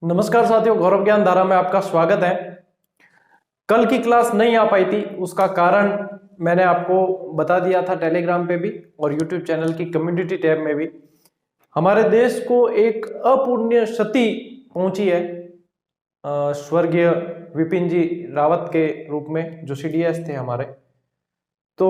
नमस्कार साथियों, गौरव ज्ञान धारा में आपका स्वागत है। कल की क्लास नहीं आ पाई थी, उसका कारण मैंने आपको बता दिया था टेलीग्राम पे भी और यूट्यूब चैनल की कम्युनिटी टैब में भी। हमारे देश को एक अपूर्णीय क्षति पहुंची है स्वर्गीय विपिन जी रावत के रूप में, जो सीडीएस थे हमारे। तो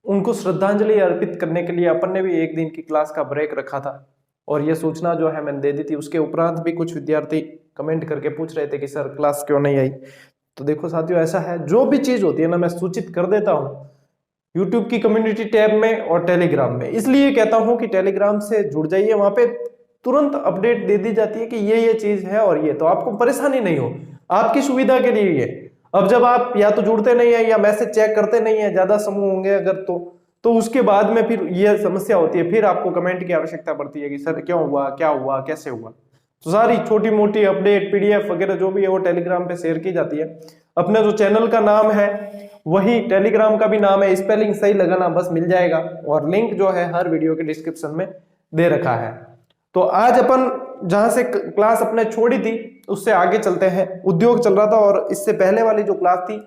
उनको श्रद्धांजलि अर्पित करने के लिए अपन ने भी एक दिन की क्लास का ब्रेक रखा था और ये सूचना जो है मैंने दे दी थी। उसके उपरांत भी कुछ विद्यार्थी कमेंट करके पूछ रहे थे कि सर क्लास क्यों नहीं आई। तो देखो साथियों, ऐसा है, जो भी चीज होती है ना मैं सूचित कर देता हूँ यूट्यूब की कम्युनिटी टैब में और टेलीग्राम में। इसलिए कहता हूँ कि टेलीग्राम से जुड़ जाइए, वहां पे तुरंत अपडेट दे दी जाती है कि ये चीज है और ये, तो आपको परेशानी नहीं हो, आपकी सुविधा के लिए ये। अब जब आप या तो जुड़ते नहीं है या मैसेज चेक करते नहीं है, ज्यादा समूह होंगे अगर तो उसके बाद में फिर यह समस्या होती है, फिर आपको कमेंट की आवश्यकता पड़ती है कि सर क्यों हुआ, क्या हुआ, कैसे हुआ। तो सारी छोटी मोटी अपडेट पीडीएफ वगैरह जो भी है वो टेलीग्राम पे शेयर की जाती है। अपने जो चैनल का नाम है वही टेलीग्राम का भी नाम है, स्पेलिंग सही लगाना बस मिल जाएगा, और लिंक जो है हर वीडियो के डिस्क्रिप्शन में दे रखा है। तो आज अपन जहां से क्लास अपने छोड़ी थी उससे आगे चलते हैं। उद्योग चल रहा था और इससे पहले वाली जो क्लास थी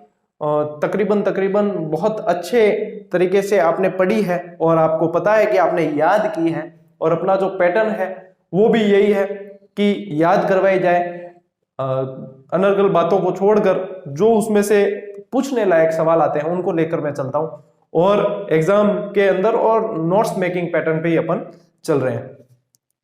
तकरीबन बहुत अच्छे तरीके से आपने पढ़ी है और आपको पता है कि आपने याद की है, और अपना जो पैटर्न है वो भी यही है कि याद करवाई जाए, अनर्गल बातों को छोड़कर जो उसमें से पूछने लायक सवाल आते हैं उनको लेकर मैं चलता हूं, और एग्जाम के अंदर और नोट्स मेकिंग पैटर्न पे ही अपन चल रहे हैं।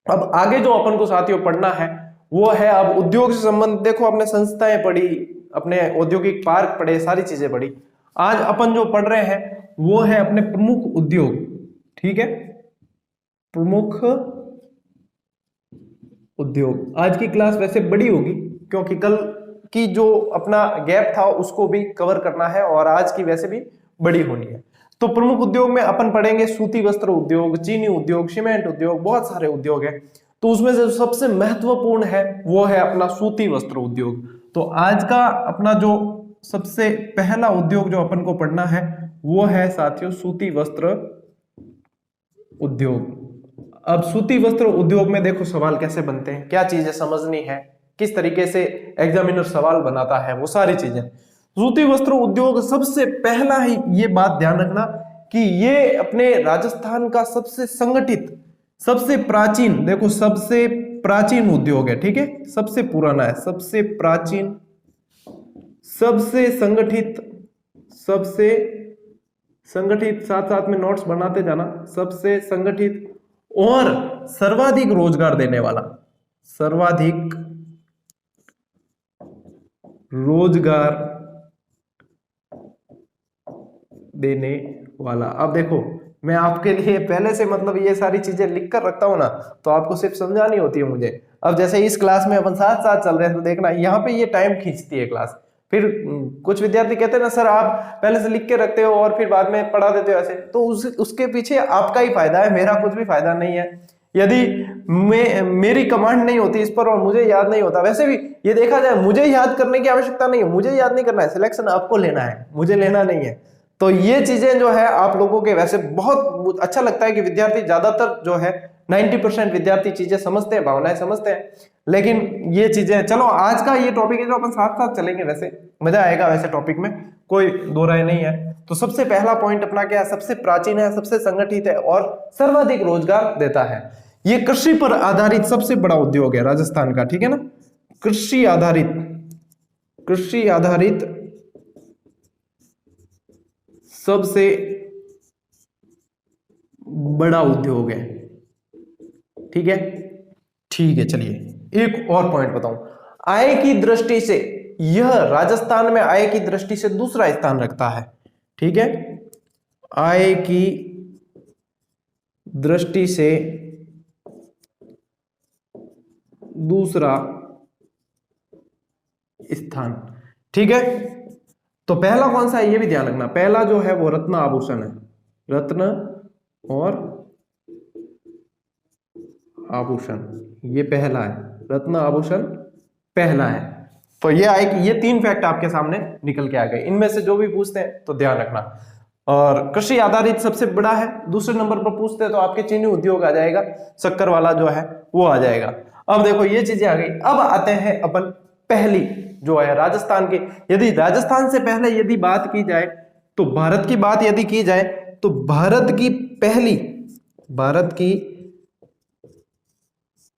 अब आगे जो अपन को साथियों पढ़ना है वो है अब उद्योग से संबंधित। देखो आपने संस्थाएं पढ़ी, अपने औद्योगिक पार्क पढ़े, सारी चीजें पढ़ी। आज अपन जो पढ़ रहे हैं वो है अपने प्रमुख उद्योग। ठीक है, प्रमुख उद्योग। आज की क्लास वैसे बड़ी होगी क्योंकि कल की जो अपना गैप था उसको भी कवर करना है और आज की वैसे भी बड़ी होनी है। तो प्रमुख उद्योग में अपन पढ़ेंगे सूती वस्त्र उद्योग, चीनी उद्योग, सीमेंट उद्योग, बहुत सारे उद्योग है। तो उसमें से सबसे महत्वपूर्ण है वो है अपना सूती वस्त्र उद्योग। तो आज का अपना जो सबसे पहला उद्योग जो अपन को पढ़ना है वो है साथियों सूती वस्त्र उद्योग। अब सूती वस्त्र उद्योग में देखो सवाल कैसे बनते हैं, क्या चीजें समझनी है, किस तरीके से एग्जामिनर सवाल बनाता है, वो सारी चीजें। सूती वस्त्र उद्योग सबसे पहला ही ये बात ध्यान रखना कि ये अपने राजस्थान का सबसे संगठित, सबसे प्राचीन, देखो सबसे प्राचीन उद्योग है। ठीक है, सबसे पुराना है, सबसे प्राचीन, सबसे संगठित, सबसे संगठित, साथ साथ में नोट्स बनाते जाना, सबसे संगठित और सर्वाधिक रोजगार देने वाला, सर्वाधिक रोजगार देने वाला। अब देखो मैं आपके लिए पहले से मतलब ये सारी चीजें लिख कर रखता हूं ना, तो आपको सिर्फ समझानी होती है मुझे। अब जैसे इस क्लास में अपन साथ साथ चल रहे हैं तो देखना यहाँ पे ये टाइम खींचती है क्लास। फिर कुछ विद्यार्थी कहते हैं ना सर आप पहले से लिख के रखते हो और फिर बाद में पढ़ा देते हो ऐसे, तो उसके पीछे आपका ही फायदा है, मेरा कुछ भी फायदा नहीं है। यदि मेरी कमांड नहीं होती इस पर और मुझे याद नहीं होता, वैसे भी ये देखा जाए मुझे याद करने की आवश्यकता नहीं है, मुझे याद नहीं करना है, सिलेक्शन आपको लेना है, मुझे लेना नहीं है। तो ये चीजें जो है आप लोगों के वैसे बहुत अच्छा लगता है कि विद्यार्थी ज्यादातर जो है 90% विद्यार्थी चीजें समझते हैं, भावनाएं समझते हैं, लेकिन ये चीजें, चलो आज का ये टॉपिक है जो अपन साथ साथ चलेंगे, वैसे मजा आएगा, वैसे टॉपिक में कोई दो राय नहीं है। तो सबसे पहला पॉइंट अपना क्या है, सबसे प्राचीन है, सबसे संगठित है और सर्वाधिक रोजगार देता है। ये कृषि पर आधारित सबसे बड़ा उद्योग है राजस्थान का। ठीक है ना, कृषि आधारित, कृषि आधारित सबसे बड़ा उद्योग है। ठीक है, ठीक है, चलिए एक और पॉइंट बताऊं। आय की दृष्टि से यह राजस्थान में आय की दृष्टि से दूसरा स्थान रखता है। ठीक है, आय की दृष्टि से दूसरा स्थान। ठीक है, तो पहला कौन सा है ये भी ध्यान रखना। पहला जो है वो रत्न आभूषण है, रत्न और आभूषण, ये पहला है, रत्न आभूषण पहला है। तो ये आए कि ये तीन फैक्ट आपके सामने निकल के आ गए, इनमें से जो भी पूछते हैं तो ध्यान रखना। और कृषि आधारित सबसे बड़ा है। दूसरे नंबर पर पूछते तो आपके चीनी उद्योग आ जाएगा, शक्कर वाला जो है वो आ जाएगा। अब देखो ये चीजें आ गई। अब आते हैं अपन पहली जो है राजस्थान की। यदि राजस्थान से पहले यदि बात की जाए तो भारत की बात यदि की जाए तो भारत की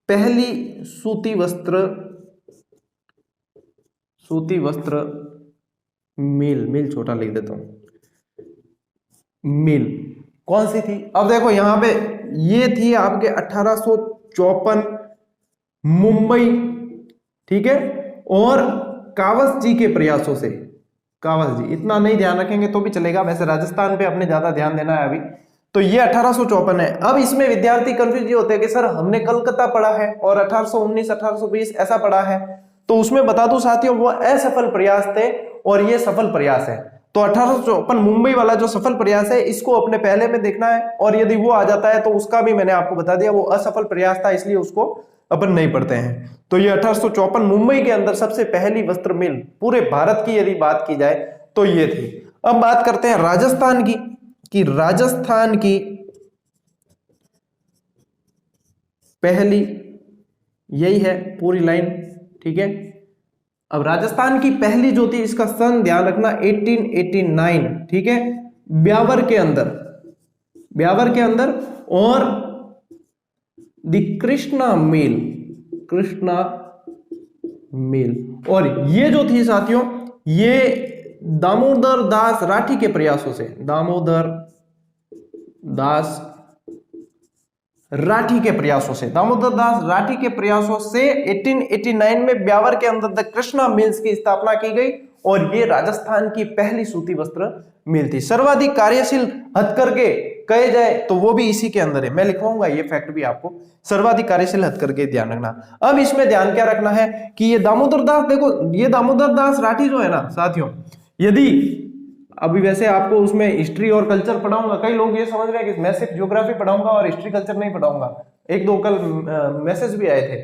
पहली सूती वस्त्र मिल छोटा लिख देता हूं, मिल कौन सी थी? अब देखो यहां पे ये थी आपके 1854 मुंबई, ठीक है। और कावस जी के प्रयासों से, कावस जी इतना नहीं ध्यान रखेंगे तो भी चलेगा, वैसे राजस्थान पे अपने ज्यादा ध्यान देना है अभी। तो ये 1854 है। अब इसमें विद्यार्थी कंफ्यूज ये होते हैं कि सर हमने कलकत्ता पढ़ा है और 1819 1820 ऐसा पढ़ा है। तो उसमें बता दूं साथियों वो असफल प्रयास थे और ये सफल प्रयास है। तो 1854 मुंबई वाला जो सफल प्रयास है इसको अपने पहले में देखना है, और यदि वो आ जाता है तो उसका भी मैंने आपको बता दिया वो असफल प्रयास था, इसलिए उसको अपन नहीं पढ़ते हैं। तो ये 1854 मुंबई के अंदर सबसे पहली वस्त्र मिल पूरे भारत की यदि बात की जाए तो ये थी। अब बात करते हैं राजस्थान की, कि राजस्थान की पहली, यही है पूरी लाइन, ठीक है। अब राजस्थान की पहली जो थी इसका सन ध्यान रखना 1889, ठीक है, ब्यावर के अंदर। और द कृष्णा मिल, और ये जो थी साथियों ये दामोदर दास राठी के प्रयासों से, दामोदर दास राठी के प्रयासों से 1889 में ब्यावर के अंदर द कृष्णा मिल्स की स्थापना की गई, और ये राजस्थान की पहली सूती वस्त्र मिल थी। सर्वाधिक कार्यशील हथकरघे कहे जाए तो वो भी इसी के अंदर है, मैं लिखवाऊंगा ये फैक्ट भी आपको, सर्वाधिक कार्यशील हथकरघे ध्यान रखना। अब इसमें ध्यान क्या रखना है कि ये दामोदर दास, देखो ये दामोदर दास राठी जो है ना साथियों, यदि अभी वैसे आपको उसमें हिस्ट्री और कल्चर पढ़ाऊंगा, कई लोग ये समझ रहे हैं कि मैं सिर्फ ज्योग्राफी पढ़ाऊंगा और हिस्ट्री कल्चर नहीं पढ़ाऊंगा, एक दो कल मैसेज भी आए थे,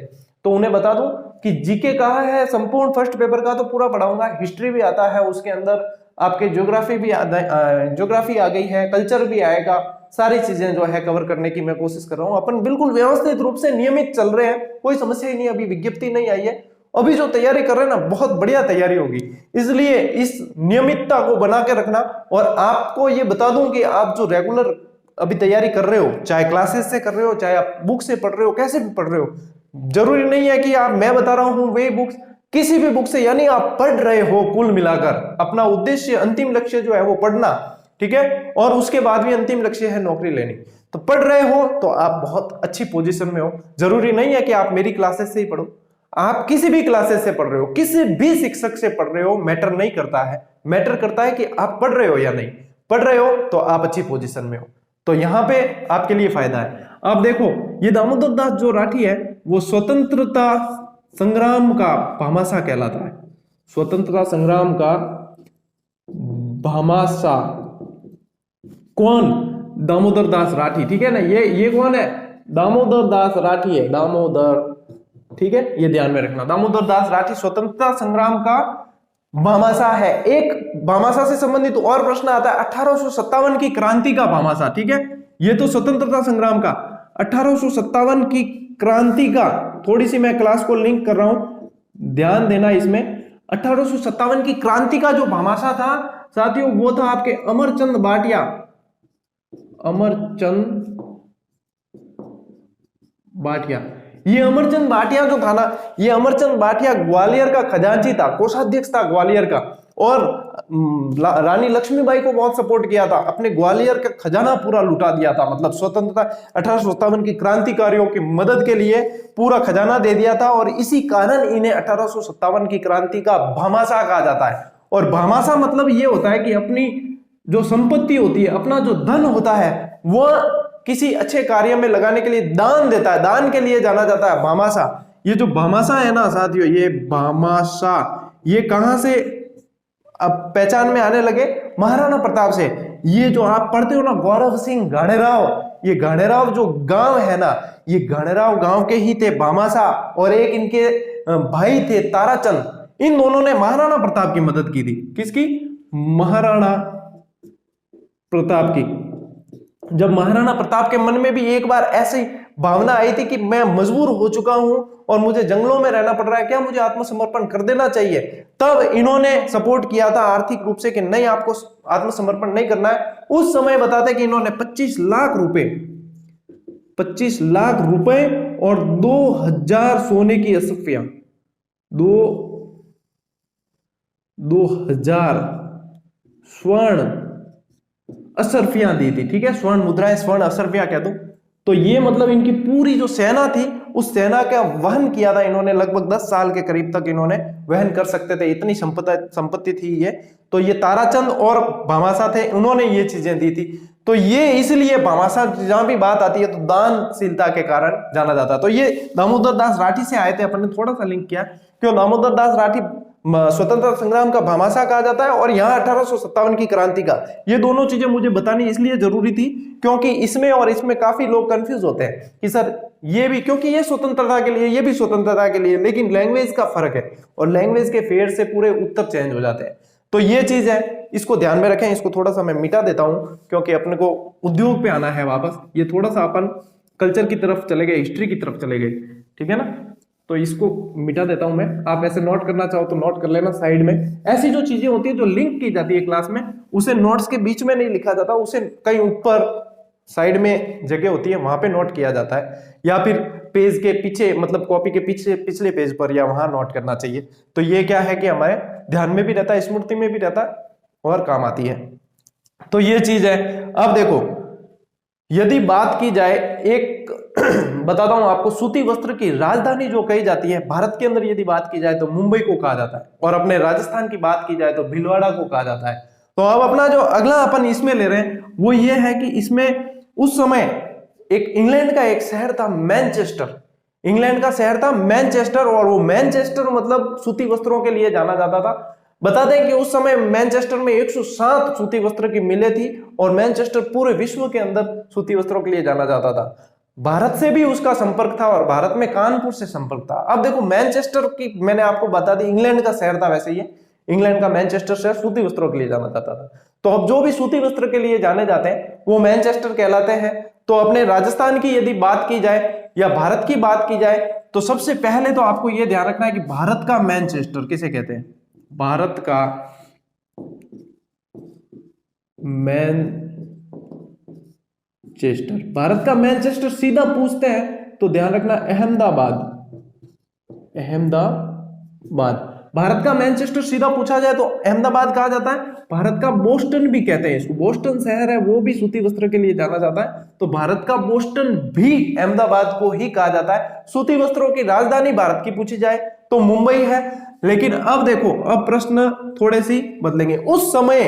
तो उन्हें बता दूं कि जीके कहा है संपूर्ण फर्स्ट पेपर का तो पूरा पढ़ाऊंगा, हिस्ट्री भी आता है उसके अंदर, आपके ज्योग्राफी आ गई है, कल्चर भी आएगा, सारी चीजें जो है कवर करने की मैं कोशिश कर रहा हूं। अपन बिल्कुल व्यवस्थित रूप से नियमित चल रहे हैं, कोई समस्या ही नहीं, अभी विज्ञप्ति नहीं आई है, अभी जो तैयारी कर रहे हैं ना बहुत बढ़िया तैयारी होगी, इसलिए इस नियमितता को बना के रखना। और आपको ये बता दूं कि आप जो रेगुलर अभी तैयारी कर रहे हो, चाहे क्लासेस से कर रहे हो, चाहे आप बुक से पढ़ रहे हो, कैसे भी पढ़ रहे हो, जरूरी नहीं है कि आप मैं बता रहा हूं वही बुक्स, किसी भी बुक से, यानी आप पढ़ रहे हो कुल मिलाकर, अपना उद्देश्य अंतिम लक्ष्य जो है वो पढ़ना, ठीक है, और उसके बाद भी अंतिम लक्ष्य है नौकरी लेनी, तो पढ़ रहे हो तो आप बहुत अच्छी पोजीशन में हो। जरूरी नहीं है कि आप मेरी क्लासेस से ही पढ़ो, आप किसी भी क्लासेस से पढ़ रहे हो, किसी भी शिक्षक से पढ़ रहे हो, मैटर नहीं करता है, मैटर करता है कि आप पढ़ रहे हो या नहीं, पढ़ रहे हो तो आप अच्छी पोजीशन में हो, तो यहां पे आपके लिए फायदा है। अब देखो ये दामोदर दास जो राठी है वो स्वतंत्रता संग्राम का भामाशाह कहलाता है, स्वतंत्रता संग्राम का भामाशाह कौन? दामोदर दास राठी, ठीक है ना, ये कौन है? दामोदर दास राठी है, दामोदर, ठीक है, ये ध्यान में रखना, दामोदर दास राठी स्वतंत्रता संग्राम का भामाशाह है। एक भामाशाह से संबंधित और प्रश्न आता है 1857 की क्रांति का भामाशाह, ठीक है, ये तो स्वतंत्रता संग्राम का, 1857 की क्रांति का, थोड़ी सी मैं क्लास को लिंक कर रहा हूं, ध्यान देना इसमें। 1857 की क्रांति का जो भामाशाह था साथियों वो था आपके अमरचंद भाटिया, ये अमरचंद भाटिया जो था ना, ये अमरचंद भाटिया ग्वालियर का खजांची था, कोषाध्यक्ष था ग्वालियर का, और रानी लक्ष्मीबाई को बहुत सपोर्ट किया था, अपने ग्वालियर का खजाना पूरा लुटा दिया था, मतलब स्वतंत्रता 1857 की क्रांतिकारियों की मदद के लिए पूरा खजाना दे दिया था, और इसी कारण इन्हें 1857 की क्रांति का भामाशाह कहा जाता है। और भामाशाह मतलब ये होता है कि अपनी जो संपत्ति होती है, अपना जो धन होता है वो किसी अच्छे कार्य में लगाने के लिए दान देता है, दान के लिए जाना जाता है भामाशाह। ये जो भामाशाह है ना साथियों, ये भामाशाह ये कहां से अब पहचान में आने लगे? महाराणा प्रताप से। ये जो आप पढ़ते हो ना गौरव सिंह गाड़ेराव, ये गाड़ेराव जो गांव है ना, ये गाड़ेराव गांव के ही थे भामाशाह, और एक इनके भाई थे ताराचंद, इन दोनों ने महाराणा प्रताप की मदद की थी। किसकी? महाराणा प्रताप की। जब महाराणा प्रताप के मन में भी एक बार ऐसी भावना आई थी कि मैं मजबूर हो चुका हूं और मुझे जंगलों में रहना पड़ रहा है, क्या मुझे आत्मसमर्पण कर देना चाहिए, तब इन्होंने सपोर्ट किया था आर्थिक रूप से कि नहीं, आपको आत्मसमर्पण नहीं करना है। उस समय बताते कि इन्होंने 25 लाख रुपए और 2000 सोने की असफियां, 2000 स्वर्ण असरफियां दी थी। ठीक है, स्वर्ण मुद्राएं, स्वर्ण असरफियां कह दूं तो ये मतलब इनकी पूरी जो सेना थी उस सेना का वहन किया था इन्होंने, लगभग 10 साल के करीब तक इन्होंने वहन कर सकते थे, इतनी संपत्ति थी ये। तो ये ताराचंद और भामाशाह थे, उन्होंने ये चीजें दी थी। तो ये इसलिए भामाशाह जहां भी बात आती है तो दानशीलता के कारण जाना जाता है। तो ये दामोदर दास राठी से आए थे, अपन ने थोड़ा सा लिंक किया, क्यों दामोदर दास राठी स्वतंत्रता संग्राम का भामाशाह कहा जाता है और यहाँ 1857 की क्रांति का। ये दोनों चीजें मुझे बतानी इसलिए जरूरी थी क्योंकि इसमें और इसमें काफी लोग कंफ्यूज होते हैं कि सर ये भी, क्योंकि ये स्वतंत्रता के लिए, ये भी स्वतंत्रता के लिए, लेकिन लैंग्वेज का फर्क है और लैंग्वेज के फेर से पूरे उत्तर चेंज हो जाते हैं। तो ये चीज है, इसको ध्यान में रखें। इसको थोड़ा सा मैं मिटा देता हूं क्योंकि अपने को उद्योग पे आना है वापस। ये थोड़ा सा अपन कल्चर की तरफ चले गए, हिस्ट्री की तरफ चले गए, ठीक है ना। तो इसको मिटा देता हूं मैं, आप ऐसे नोट करना चाहो तो नोट कर लेना साइड में। ऐसी जो चीजें होती है जो लिंक की जाती है क्लास में, उसे नोट्स के बीच में नहीं लिखा जाता, उसे कहीं ऊपर साइड में जगह होती है वहां पे नोट किया जाता है, या फिर पेज के पीछे, मतलब कॉपी के पीछे पिछले पेज पर या वहां नोट करना चाहिए। तो ये क्या है कि हमारे ध्यान में भी रहता है, स्मृति में भी रहता है और काम आती है। तो ये चीज है। अब देखो, यदि बात की जाए, एक बताता हूं आपको, सूती वस्त्र की राजधानी जो कही जाती है भारत के अंदर, यदि बात की जाए तो मुंबई को कहा जाता है, और अपने राजस्थान की बात की जाए तो भीलवाड़ा को कहा जाता है। तो अब अपना जो अगला अपन इसमें ले रहे हैं वो ये है कि इसमें उस समय एक इंग्लैंड का एक शहर था मैनचेस्टर, इंग्लैंड का शहर था मैनचेस्टर, और वो मैनचेस्टर मतलब सूती वस्त्रों के लिए जाना जाता था। बता दें कि उस समय मैनचेस्टर में 107 सूती वस्त्र की मिलें थी और मैनचेस्टर पूरे विश्व के अंदर सूती वस्त्रों के लिए जाना जाता था। भारत से भी उसका संपर्क था और भारत में कानपुर से संपर्क था। अब देखो, मैनचेस्टर की मैंने आपको बता दी, इंग्लैंड का शहर था, वैसे ये इंग्लैंड का मैनचेस्टर शहर सूती वस्त्रों के लिए जाना जाता था। तो अब जो भी सूती वस्त्र के लिए जाने जाते हैं वो मैनचेस्टर कहलाते हैं। तो अपने राजस्थान की यदि बात की जाए या भारत की बात की जाए तो सबसे पहले तो आपको यह ध्यान रखना है कि भारत का मैनचेस्टर किसे कहते हैं। भारत का मैनचेस्टर, भारत का मैनचेस्टर सीधा पूछते हैं तो ध्यान रखना अहमदाबाद, अहमदाबाद। भारत का मैनचेस्टर सीधा पूछा जाए तो अहमदाबाद कहा जाता है। भारत का बोस्टन भी कहते हैं इसको, बोस्टन शहर है वो भी सूती वस्त्र के लिए जाना जाता है। तो भारत का बोस्टन भी अहमदाबाद को ही कहा जाता है। सूती वस्त्रों की राजधानी भारत की पूछी जाए तो मुंबई है। लेकिन अब देखो, अब प्रश्न थोड़े सी बदलेंगे। उस समय,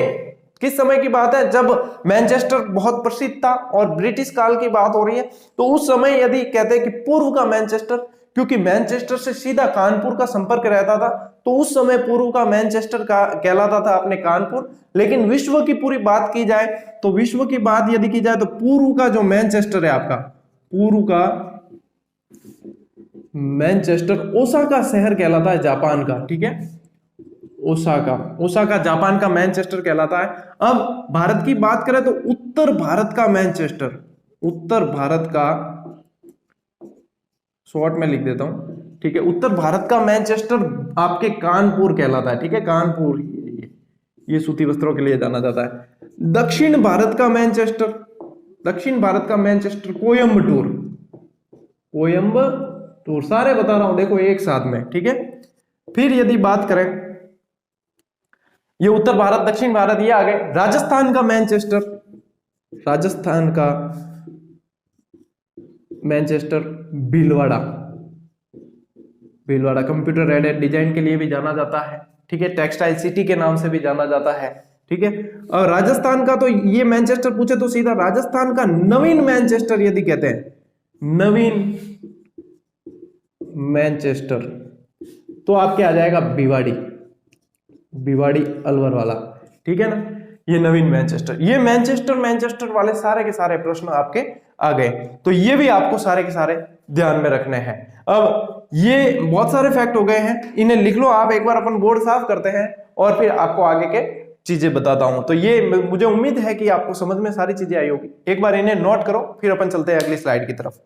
किस समय की बात है, जब मैनचेस्टर बहुत प्रसिद्ध था और ब्रिटिश काल की बात हो रही है, तो उस समय यदि कहते हैं कि पूर्व का मैनचेस्टर, क्योंकि मैनचेस्टर से सीधा कानपुर का संपर्क रहता था, तो उस समय पूर्व का मैनचेस्टर का कहलाता था अपने कानपुर। लेकिन विश्व की पूरी बात की जाए तो, विश्व की बात यदि की जाए तो पूर्व का जो मैनचेस्टर है आपका, पूर्व का मैनचेस्टर ओसाका शहर कहलाता है जापान का, ठीक है, ओसाका जापान का मैनचेस्टर कहलाता है। अब भारत की बात करें तो उत्तर भारत का मैनचेस्टर, उत्तर भारत का, शॉर्ट में लिख देता हूं, ठीक है, उत्तर भारत का मैनचेस्टर आपके कानपुर कहलाता है, ठीक है, कानपुर, ये सूती वस्त्रों के लिए जाना जाता है। दक्षिण भारत का मैनचेस्टर, दक्षिण भारत का मैनचेस्टर कोयम्बटूर, कोयम्बटूर, सारे बता रहा हूं देखो एक साथ में, ठीक है। फिर यदि बात करें, ये उत्तर भारत, दक्षिण भारत, ये आ गए। राजस्थान का मैनचेस्टर, राजस्थान का Manchester Bhilwara, Bhilwara computer aided design के लिए भी जाना जाता है, ठीक है, टेक्सटाइल सिटी के नाम से भी जाना जाता है, ठीक है। और राजस्थान का तो ये मैनचेस्टर पूछे तो सीधा राजस्थान का नवीन मैनचेस्टर यदि कहते हैं, नवीन मैनचेस्टर, तो आपके आ जाएगा भिवाड़ी, भिवाड़ी अलवर वाला, ठीक है ना, ये नवीन मैनचेस्टर। ये मैनचेस्टर वाले सारे के सारे प्रश्न आपके आ गए। तो ये भी आपको सारे के सारे ध्यान में रखने हैं। अब ये बहुत सारे फैक्ट हो गए हैं, इन्हें लिख लो आप एक बार, अपन बोर्ड साफ करते हैं और फिर आपको आगे के चीजें बताता हूं। तो ये मुझे उम्मीद है कि आपको समझ में सारी चीजें आई होगी। एक बार इन्हें नोट करो, फिर अपन चलते हैं अगली स्लाइड की तरफ।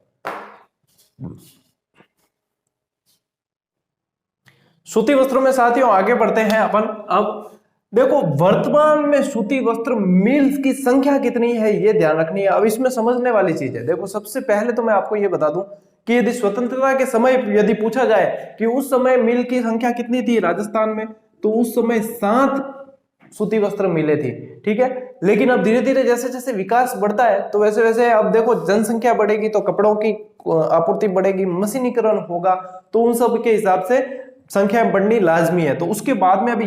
सूती वस्त्रों में साथियों आगे बढ़ते हैं अपन। अब देखो वर्तमान में सूती वस्त्र मिल्स की संख्या कितनी है ये ध्यान रखनी है। अब इसमें समझने वाली चीज है। देखो सबसे पहले तो मैं आपको ये बता दूं कि यदि स्वतंत्रता के समय यदि पूछा जाए कि उस समय मिल की संख्या कितनी थी राजस्थान में, तो उस समय 7 सूती वस्त्र मिले थी। ठीक है, लेकिन अब धीरे धीरे जैसे जैसे विकास बढ़ता है तो वैसे वैसे अब देखो जनसंख्या बढ़ेगी तो कपड़ों की आपूर्ति बढ़ेगी, मशीनीकरण होगा, तो उन सब के हिसाब से संख्या बढ़नी लाजमी है। तो उसके बाद में अभी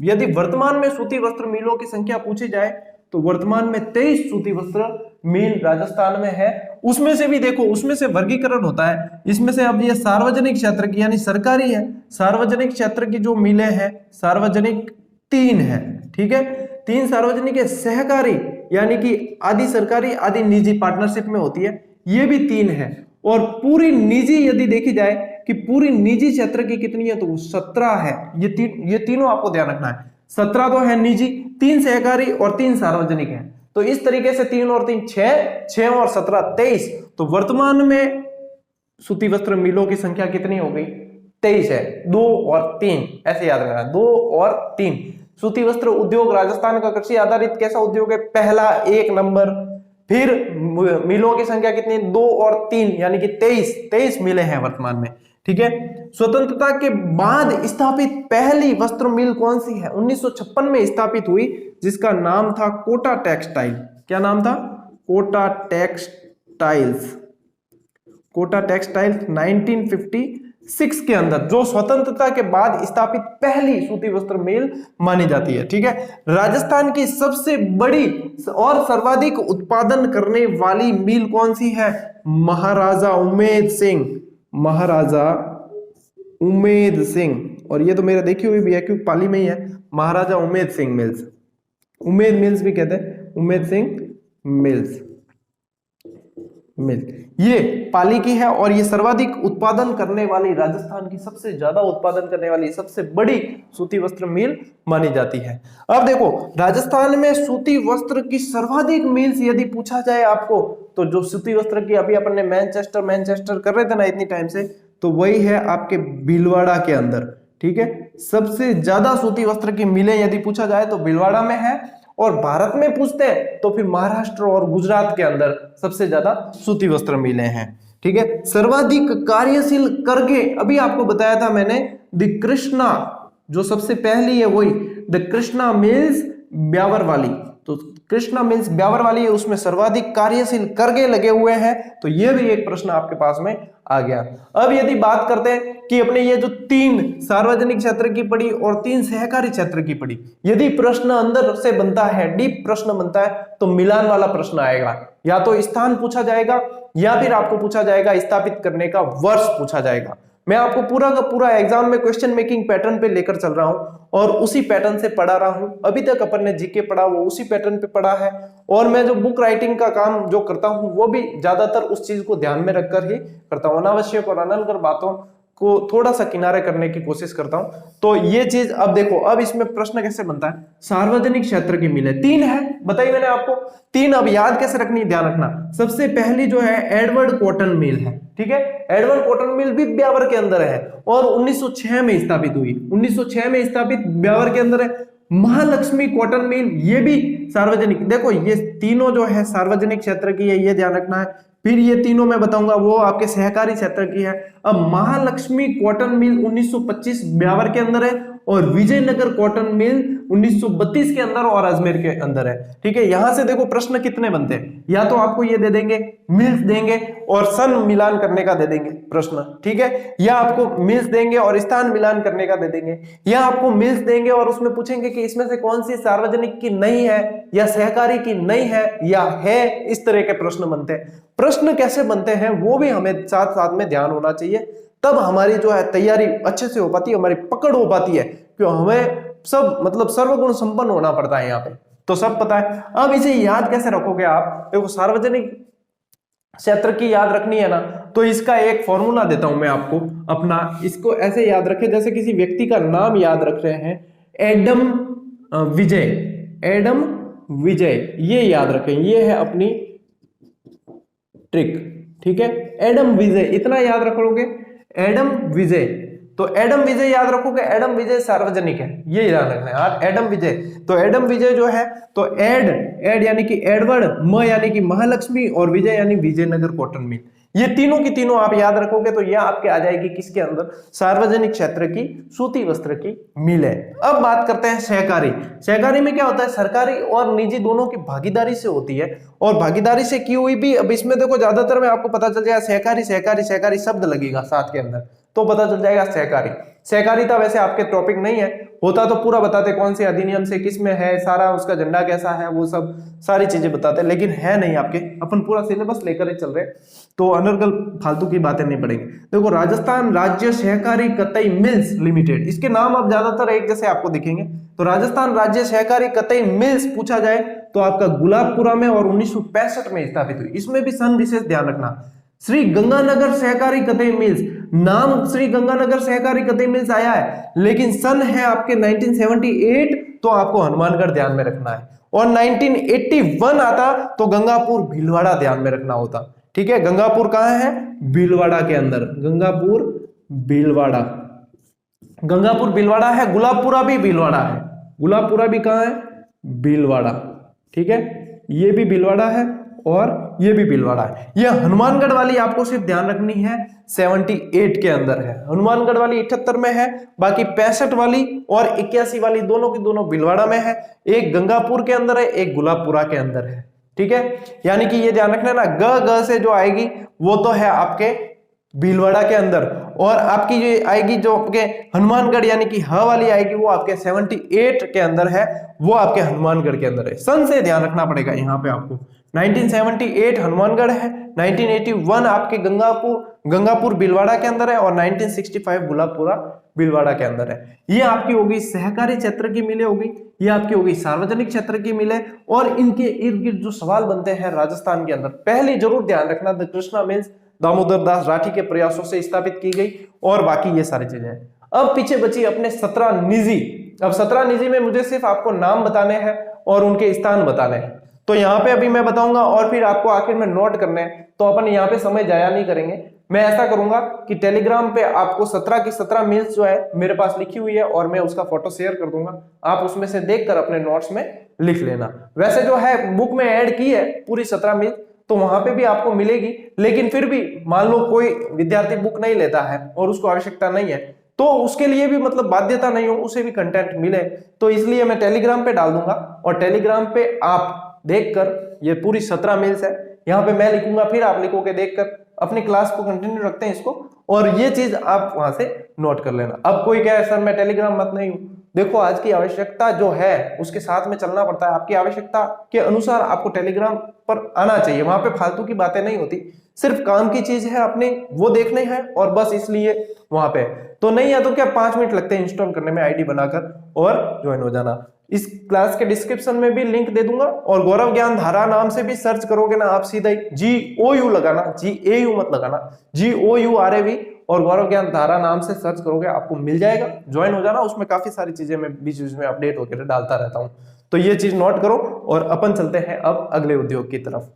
यदि वर्तमान में सूती वस्त्र मिलों की संख्या पूछी जाए तो वर्तमान में 23 सूती वस्त्र मिल राजस्थान में है। उसमें से भी देखो उसमें से वर्गीकरण होता है। इसमें से अब ये सार्वजनिक क्षेत्र की यानी सरकारी है, सार्वजनिक क्षेत्र की जो मिलें हैं सार्वजनिक 3 है। ठीक है, 3 सार्वजनिक है। सहकारी यानी कि आधी सरकारी आधी निजी पार्टनरशिप में होती है, ये भी 3 है। और पूरी निजी यदि देखी जाए कि पूरी निजी क्षेत्र की कितनी है तो वो 17 है। ये तीनों आपको ध्यान रखना है। 17 तो है निजी, 3 सहकारी और 3 सार्वजनिक है। तो इस तरीके से 3 और 3 6 और 17 23। तो वर्तमान में सूती वस्त्र मिलों की संख्या कितनी हो गई? 23 है। 2 और 3 ऐसे याद रखना, 2 और 3। सूती वस्त्र उद्योग राजस्थान का कृषि आधारित कैसा उद्योग है? पहला 1 नंबर। फिर मिलों की संख्या कितनी? 2 और 3 यानी कि 23 मिलें हैं वर्तमान में। ठीक है, स्वतंत्रता के बाद स्थापित पहली वस्त्र मिल कौन सी है? 1956 में स्थापित हुई, जिसका नाम था कोटा टेक्सटाइल। क्या नाम था? कोटा टेक्सटाइल्स। कोटा टेक्सटाइल 1956 के अंदर जो स्वतंत्रता के बाद स्थापित पहली सूती वस्त्र मिल मानी जाती है। ठीक है, राजस्थान की सबसे बड़ी और सर्वाधिक उत्पादन करने वाली मिल कौन सी है? महाराजा उमेद सिंह। महाराजा उमेद सिंह, और ये तो मेरा देखी हुई भी है क्योंकि पाली में ही है, महाराजा उमेद सिंह मिल्स। उमेद मिल्स भी कहते हैं, उमेद सिंह मिल्स मिल, ये पाली की है और ये सर्वाधिक उत्पादन करने वाली, राजस्थान की सबसे ज्यादा उत्पादन करने वाली सबसे बड़ी सूती वस्त्र मिल मानी जाती है। अब देखो राजस्थान में सूती वस्त्र की सर्वाधिक मिल्स यदि पूछा जाए आपको, तो जो सूती वस्त्र की अभी अपन ने मैनचेस्टर कर रहे थे ना इतनी टाइम से, तो वही है आपके भीलवाड़ा के अंदर। ठीक है, सबसे ज्यादा सूती वस्त्र की मिलें यदि पूछा जाए तो भीलवाड़ा में है। और भारत में पूछते हैं तो फिर महाराष्ट्र और गुजरात के अंदर सबसे ज्यादा सूती वस्त्र मिले हैं। ठीक है, सर्वाधिक कार्यशील करगे अभी आपको बताया था मैंने, द कृष्णा जो सबसे पहली है वही द कृष्णा मिल्स ब्यावर वाली। तो कृष्णा मिल्स ब्यावर वाली है, उसमें सर्वाधिक कार्यशील करगे लगे हुए हैं। तो यह भी एक प्रश्न आपके पास में आ गया। अब यदि बात करते हैं कि अपने ये जो 3 सार्वजनिक क्षेत्र की पड़ी और 3 सहकारी क्षेत्र की पड़ी, यदि प्रश्न अंदर से बनता है, डीप प्रश्न बनता है, तो मिलान वाला प्रश्न आएगा। या तो स्थान पूछा जाएगा या फिर आपको पूछा जाएगा स्थापित करने का वर्ष पूछा जाएगा। मैं आपको पूरा का पूरा एग्जाम में क्वेश्चन मेकिंग पैटर्न पे लेकर चल रहा हूं और उसी पैटर्न से पढ़ा रहा हूं। अभी तक अपन ने जीके पढ़ा वो उसी पैटर्न पे पढ़ा है। और मैं जो बुक राइटिंग का काम जो करता हूं वो भी ज्यादातर उस चीज को ध्यान में रखकर ही करता हूं। अनावश्यक और अनलकर बातों को थोड़ा सा किनारे करने की कोशिश करता हूं। तो ये चीज अब देखो, अब इसमें प्रश्न कैसे बनता है? सार्वजनिक क्षेत्र की मिल है 3 है, बताइए मैंने आपको 3। अब याद कैसे रखनी, ध्यान रखना। सबसे पहली जो है एडवर्ड कॉटन मिल है। ठीक है, एडवर्ड कॉटन मिल भी ब्यावर के अंदर है और 1906 में स्थापित हुई। 1906 में स्थापित ब्यावर के अंदर है। महालक्ष्मी कॉटन मिल ये भी सार्वजनिक, देखो ये तीनों जो है सार्वजनिक क्षेत्र की है, ये ध्यान रखना है। फिर ये तीनों मैं बताऊंगा वो आपके सहकारी क्षेत्र की है। अब महालक्ष्मी कॉटन मिल 1925 ब्यावर के अंदर है और विजयनगर कॉटन मिल 1932 के अंदर और अजमेर के अंदर है। ठीक है, यहां से देखो प्रश्न कितने बनते हैं, या तो आपको ये दे देंगे मिल्स देंगे और सन मिलान करने का दे देंगे प्रश्न। ठीक है, या आपको मिल्स देंगे और स्थान मिलान करने का दे देंगे, या आपको मिल्स देंगे और उसमें पूछेंगे कि इसमें से कौन सी सार्वजनिक की नहीं है या सहकारी की नहीं है या है। इस तरह के प्रश्न बनते हैं। प्रश्न कैसे बनते हैं वो भी हमें साथ साथ में ध्यान होना चाहिए, तब हमारी जो है तैयारी अच्छे से हो पाती है, हमारी पकड़ हो पाती है। क्यों हमें सब मतलब सर्वगुण संपन्न होना पड़ता है यहाँ पे, तो सब पता है। अब इसे याद कैसे रखोगे आप? देखो सार्वजनिक क्षेत्र की याद रखनी है ना, तो इसका एक फॉर्मूला देता हूं मैं आपको अपना। इसको ऐसे याद रखें जैसे किसी व्यक्ति का नाम याद रख रहे हैं, एडम विजय। एडम विजय, ये याद रखें, ये है अपनी ट्रिक, ठीक है। एडम विजय इतना याद रखोगे, एडम विजय, तो एडम विजय याद रखोगे, एडम विजय सार्वजनिक है, ये याद रखना है यार, एडम विजय। तो एडम विजय जो है, तो एड यानी कि एडवर्ड, म यानी कि महालक्ष्मी, और विजय यानी विजयनगर कॉटन मिल, ये तीनों की तीनों आप याद रखोगे तो ये आपके आ जाएगी किसके अंदर, सार्वजनिक क्षेत्र की सूती वस्त्र की मिल है। अब बात करते हैं सहकारी। सहकारी में क्या होता है, सरकारी और निजी दोनों की भागीदारी से होती है, और भागीदारी से की हुई भी। अब इसमें देखो ज्यादातर में आपको पता चल जाएगा सहकारी सहकारी सहकारी शब्द लगेगा साथ के अंदर, तो पता चल जाएगा सहकारी। सहकारिता वैसे आपके टॉपिक नहीं है, होता तो पूरा बताते कौन से अधिनियम से किस में है, सारा उसका झंडा कैसा है, वो सब सारी चीजें बताते, लेकिन है नहीं आपके, अपन पूरा सिलेबस लेकर ही चल रहे हैं, तो अनर्गल फालतू की बातें नहीं पड़ेंगी। देखो, राजस्थान राज्य सहकारी कतई मिल्स लिमिटेड, इसके नाम अब ज्यादातर एक जैसे आपको दिखेंगे, तो राजस्थान राज्य सहकारी कतई मिल्स पूछा जाए तो आपका गुलाबपुरा में और 1965 में स्थापित हुई। इसमें भी सन विशेष ध्यान रखना। श्री गंगानगर सहकारी कतई मिल्स, नाम श्री गंगानगर सहकारी कतई मिल्स आया है, लेकिन सन है आपके 1978, तो आपको हनुमानगढ़ ध्यान में रखना है। और 1981 आता तो गंगापुर भीलवाड़ा ध्यान में रखना होता, ठीक है। गंगापुर कहां है, भीलवाड़ा के अंदर, गंगापुर भीलवाड़ा, गंगापुर भीलवाड़ा है। गुलाबपुरा भी भीलवाड़ा है, गुलाबपुरा भी कहां है, भीलवाड़ा, ठीक है, ये भी भीलवाड़ा है और ये भी भीलवाड़ा है। ये हनुमानगढ़ वाली आपको सिर्फ ध्यान रखनी है 78 के अंदर है, हनुमानगढ़ वाली 78 में है, बाकी 65 वाली और 81 वाली दोनों की दोनों भीलवाड़ा में है, एक गंगापुर के अंदर है, एक गुलाबपुरा के अंदर है, ठीक है। यानी कि ये ध्यान रखना ना, ग से जो आएगी वो तो है आपके भीलवाड़ा के अंदर, और आपकी जो आएगी जो आपके हनुमानगढ़ यानी कि ह वाली आएगी वो आपके 78 के अंदर है, वो आपके हनुमानगढ़ के अंदर है। सन से ध्यान रखना पड़ेगा यहाँ पे आपको, 1978 हनुमानगढ़ है, 1981 आपके गंगापुर भीलवाड़ा के अंदर है, और 1965 गुलाबपुरा भीलवाड़ा के अंदर है। ये आपकी होगी सहकारी क्षेत्र की मिलें होगी, ये आपकी होगी सार्वजनिक क्षेत्र की मिलें, और इनके इर्द गिर्द जो सवाल बनते हैं राजस्थान के अंदर, पहले जरूर ध्यान रखना, द कृष्णा मिल्स दामोदर दास राठी के प्रयासों से स्थापित की गई, और बाकी ये सारी चीजें हैं। अब पीछे बची अपने 17 निजी। अब 17 निजी में मुझे सिर्फ आपको नाम बताने हैं और उनके स्थान बताने हैं, तो यहाँ पे अभी मैं बताऊंगा और फिर आपको आखिर में नोट करने हैं, तो अपन यहाँ पे समय जाया नहीं करेंगे। मैं ऐसा करूंगा कि टेलीग्राम पे आपको 17 की 17 मिल्स जो है मेरे पास लिखी हुई है, और मैं उसका फोटो शेयर कर दूंगा, आप उसमें से देखकर अपने नोट्स में लिख लेना। वैसे जो है बुक में ऐड की है पूरी 17 मिल्स, तो वहां पे भी आपको मिलेगी, लेकिन फिर भी मान लो कोई विद्यार्थी बुक नहीं लेता है और उसको आवश्यकता नहीं है, तो उसके लिए भी मतलब बाध्यता नहीं हो, उसे भी कंटेंट मिले, तो इसलिए मैं टेलीग्राम पे डाल दूंगा, और टेलीग्राम पे आप देखकर, ये पूरी 17 मेल्स है, यहाँ पे मैं लिखूंगा फिर आप लिखोगे देखकर, अपनी क्लास को कंटिन्यू रखते हैं इसको, और ये चीज आप वहां से नोट कर लेना। अब कोई कहे सर मैं टेलीग्राम मत नहीं हूं, देखो आज की आवश्यकता जो है उसके साथ में चलना पड़ता है, आपकी आवश्यकता के अनुसार आपको टेलीग्राम पर आना चाहिए, वहां पे फालतू की बातें नहीं होती, सिर्फ काम की चीज है अपने वो देखने हैं, और बस इसलिए वहां पे तो नहीं है, तो क्या 5 मिनट लगते हैं इंस्टॉल करने में आईडी बनाकर और ज्वाइन हो जाना। इस क्लास के डिस्क्रिप्शन में भी लिंक दे दूंगा, और गौरव ज्ञान धारा नाम से भी सर्च करोगे ना आप, सीधा ही GOU लगाना, GAU मत लगाना, GOURAV, और गौरव ज्ञान धारा नाम से सर्च करोगे आपको मिल जाएगा, ज्वाइन हो जाना। उसमें काफी सारी चीजें मैं बीच बीच में अपडेट वगैरह डालता रहता हूं, तो ये चीज नोट करो, और अपन चलते हैं अब अगले उद्योग की तरफ।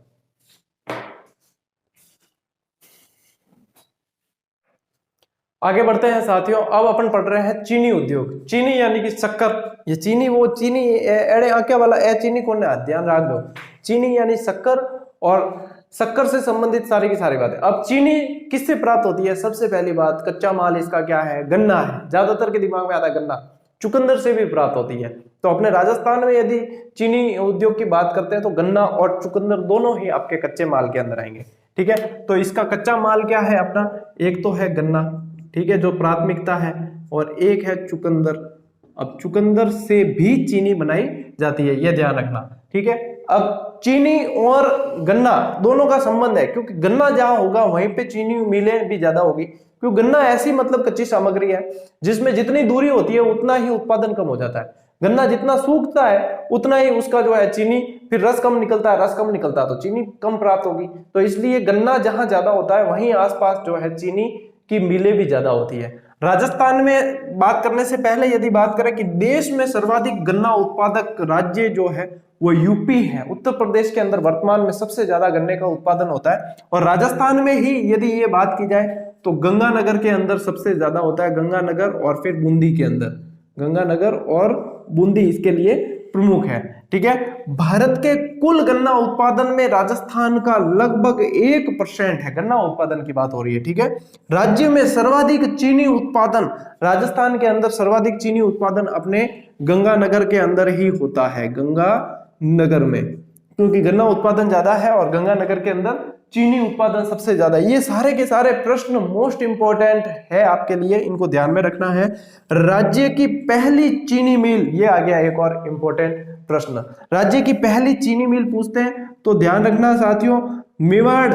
आगे बढ़ते हैं साथियों, अब अपन पढ़ रहे हैं चीनी उद्योग। चीनी यानी कि शक्कर, ये चीनी वो चीनी एड़े आंके वाला ए चीनी कौन है, ध्यान रख दो, चीनी यानी शक्कर, और शक्कर से संबंधित सारी की सारी बातें। अब चीनी किससे प्राप्त होती है, सबसे पहली बात कच्चा माल इसका क्या है, गन्ना है, ज्यादातर के दिमाग में आता है गन्ना, चुकंदर से भी प्राप्त होती है। तो अपने राजस्थान में यदि चीनी उद्योग की बात करते हैं तो गन्ना और चुकंदर दोनों ही आपके कच्चे माल के अंदर आएंगे, ठीक है। तो इसका कच्चा माल क्या है अपना, एक तो है गन्ना, ठीक है, जो प्राथमिकता है, और एक है चुकंदर। अब चुकंदर से भी चीनी बनाई जाती है, यह ध्यान रखना, ठीक है। अब चीनी और गन्ना दोनों का संबंध है, क्योंकि गन्ना जहां होगा वहीं पे चीनी मिलें भी ज्यादा होगी, क्योंकि गन्ना ऐसी मतलब कच्ची सामग्री है जिसमें जितनी दूरी होती है उतना ही उत्पादन कम हो जाता है। गन्ना जितना सूखता है उतना ही उसका जो है चीनी, फिर रस कम निकलता है, रस कम निकलता है तो चीनी कम प्राप्त होगी। तो इसलिए गन्ना जहां ज्यादा होता है वहीं आसपास जो है चीनी की मिलें भी ज्यादा होती है। राजस्थान में बात करने से पहले यदि बात करें कि देश में सर्वाधिक गन्ना उत्पादक राज्य जो है वो यूपी है। उत्तर प्रदेश के अंदर वर्तमान में सबसे ज्यादा गन्ने का उत्पादन होता है, और राजस्थान में ही यदि ये बात की जाए तो गंगानगर के अंदर सबसे ज्यादा होता है, गंगानगर और फिर बूंदी के अंदर, गंगानगर और बूंदी इसके लिए प्रमुख है। ठीक है, भारत के कुल गन्ना उत्पादन में राजस्थान का लगभग 1% है, गन्ना उत्पादन की बात हो रही है। ठीक है, राज्य में सर्वाधिक चीनी उत्पादन, राजस्थान के अंदर सर्वाधिक चीनी उत्पादन अपने गंगानगर के अंदर ही होता है, गंगानगर में, क्योंकि गन्ना उत्पादन ज्यादा है और गंगानगर के अंदर चीनी उत्पादन सबसे ज्यादा। ये सारे के सारे प्रश्न मोस्ट इंपॉर्टेंट है आपके लिए, इनको ध्यान में रखना है। राज्य की पहली चीनी मिल, ये आ गया एक और इंपॉर्टेंट प्रश्न, राज्य की पहली चीनी मिल पूछते हैं तो ध्यान रखना साथियों, मेवाड़,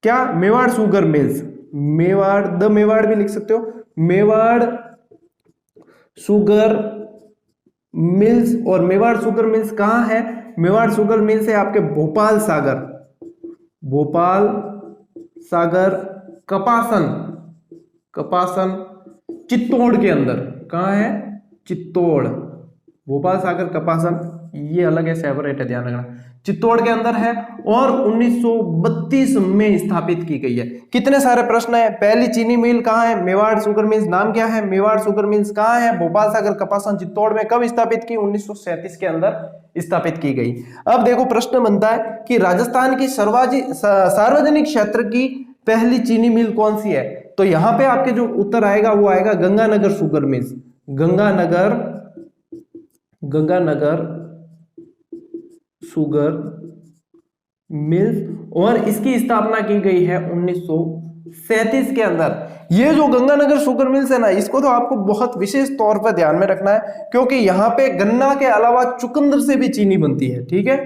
क्या Mewar sugar mills, Mewar, the Mewar भी लिख सकते हो, मेवाड़ शुगर मिल्स। और मेवाड़ शुगर मिल्स कहां है? मेवाड़ शुगर मिल्स है आपके भोपाल सागर, भोपाल सागर कपासन, कपासन चित्तौड़ के अंदर, कहां है? चित्तौड़, भोपाल सागर कपासन, ये अलग है, सेपरेट है, ध्यान रखना, चित्तौड़ के अंदर है और 1932 में स्थापित की गई है। कितने सारे प्रश्न है, पहली चीनी मिल कहां है? मेवाड़ शुगर मिल्स, नाम क्या है? मेवाड़ शुगर मिल्स कहां है? भोपाल सागर कपासन चित्तौड़ में, कब स्थापित की? 1937 के अंदर स्थापित की गई। अब देखो प्रश्न बनता है कि राजस्थान की सार्वजनिक क्षेत्र की पहली चीनी मिल कौन सी है? तो यहां पे आपके जो उत्तर आएगा वो आएगा Ganganagar sugar mills, Ganganagar, Ganganagar sugar mills, और इसकी स्थापना की गई है 1937 के अंदर। ये जो गंगानगर शुगर मिल्स है ना, इसको तो आपको बहुत विशेष तौर पर ध्यान में रखना है, क्योंकि यहाँ पे गन्ना के अलावा चुकंदर से भी चीनी बनती है। ठीक है,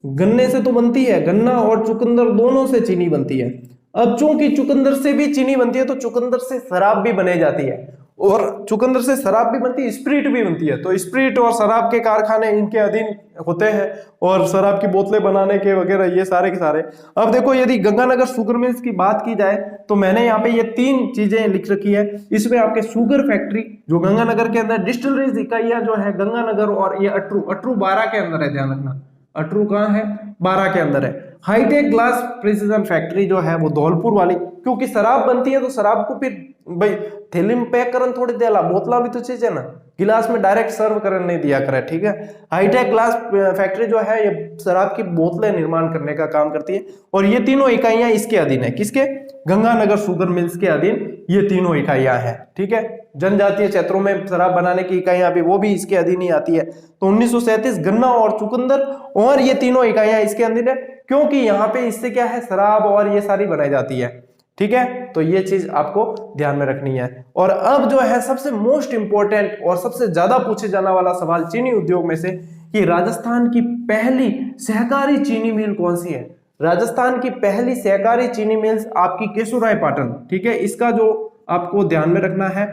गन्ने से तो बनती है, गन्ना और चुकंदर दोनों से चीनी बनती है। अब चूंकि चुकंदर से भी चीनी बनती है तो चुकंदर से शराब भी बने जाती है, और चुकंदर से शराब भी बनती है, स्प्रिट भी बनती है, तो स्प्रिट और शराब के कारखाने इनके अधीन होते हैं, और शराब की बोतलें बनाने के वगैरह ये सारे के सारे। अब देखो यदि गंगानगर शुगर मिल्स की बात की जाए तो मैंने यहाँ पे ये 3 चीजें लिख रखी है। इसमें आपके शुगर फैक्ट्री जो गंगानगर के अंदर, डिस्टिलरीज इकाइयां जो है गंगानगर, और ये अटरू, अटरू 12 के अंदर है, ध्यान रखना, अटरू कहाँ है? 12 के अंदर है। हाईटेक ग्लास प्रिसिजन फैक्ट्री जो है वो धौलपुर वाली, क्योंकि शराब बनती है तो शराब को फिर भाई थैली में पैक करन थोड़ी देला, बोतला भी तो चीज है ना, गिलास में डायरेक्ट सर्व करने नहीं दिया करे। ठीक है, हाईटेक ग्लास फैक्ट्री जो है ये शराब की बोतलें निर्माण करने का काम करती है, और ये तीनों इकाइयां इसके अधीन है, किसके? गंगानगर शुगर मिल्स के अधीन ये तीनों इकाइयां हैं। ठीक है, जनजातीय क्षेत्रों में शराब बनाने की इकाइयां भी, वो भी इसके अधीन ही आती है। तो 1937 गन्ना और चुकंदर और ये तीनों इकाइयां इसके अधीन है, क्योंकि यहाँ पे इससे क्या है, शराब और ये सारी बनाई जाती है। ठीक है, तो ये चीज आपको ध्यान में रखनी है। और अब जो है सबसे मोस्ट इंपॉर्टेंट और सबसे ज्यादा पूछे जाने वाला सवाल चीनी उद्योग में से, कि राजस्थान की पहली सहकारी चीनी मिल कौन सी है? राजस्थान की पहली सहकारी चीनी मिल्स आपकी केशोराय पाटन। ठीक है, इसका जो आपको ध्यान में रखना है,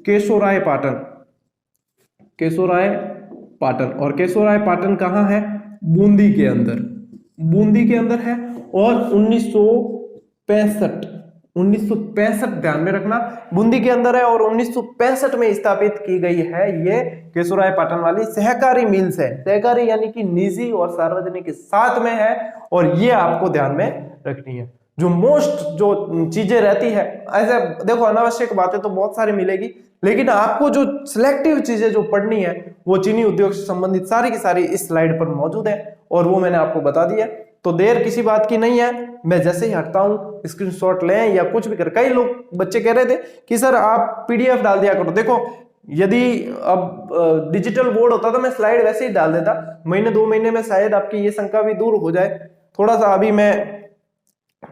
केशोराय पाटन, केशोराय पाटन, और केशोराय पाटन कहां है? बूंदी के अंदर, बूंदी के अंदर है, और 1965 ध्यान में रखना, बूंदी के अंदर है, और 1965 में स्थापित की गई है ये केशोराय पाटन वाली सहकारी मिल्स है। सहकारी यानी कि निजी और सार्वजनिक के साथ में है, और ये आपको ध्यान में रखनी है। जो मोस्ट जो चीजें रहती है, ऐसे देखो अनावश्यक बातें तो बहुत सारी मिलेगी, लेकिन आपको जो सिलेक्टिव चीजें जो पढ़नी है वो चीनी उद्योग से संबंधित सारी की सारी इस स्लाइड पर मौजूद है, और वो मैंने आपको बता दिया। तो देर किसी बात की नहीं है, मैं जैसे ही हटता हूं स्क्रीनशॉट लें या कुछ भी कर। कई लोग बच्चे कह रहे थे कि सर आप पीडीएफ डाल दिया करो। देखो यदि अब डिजिटल बोर्ड होता तो मैं स्लाइड वैसे ही डाल देता, महीने 2 महीने में शायद आपकी ये शंका भी दूर हो जाए। थोड़ा सा अभी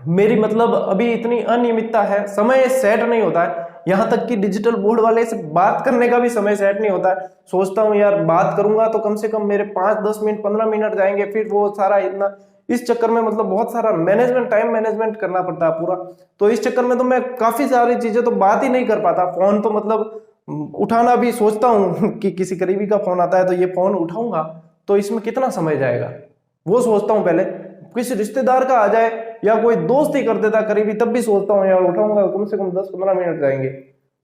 मेरी मतलब अभी इतनी अनियमितता है, समय सेट नहीं होता है, यहां तक कि डिजिटल बोर्ड वाले से बात करने का भी समय सेट नहीं होता है। सोचता हूं यार बात करूंगा तो कम से कम मेरे 5-10 मिनट 15 मिनट जाएंगे, फिर वो सारा इतना, इस चक्कर में मतलब बहुत सारा मैनेजमेंट, टाइम मैनेजमेंट करना पड़ता है पूरा। तो इस चक्कर में तो मैं काफी सारी चीजें तो बात ही नहीं कर पाता। फोन तो मतलब उठाना भी सोचता हूँ कि किसी करीबी का फोन आता है तो ये फोन उठाऊंगा, तो इसमें कितना समय जाएगा वो सोचता हूँ। पहले किसी रिश्तेदार का आ जाए या कोई दोस्त ही कर देता करीबी, तब भी सोचता हूँ यार उठाऊंगा, कम से कम 10-15 मिनट जाएंगे।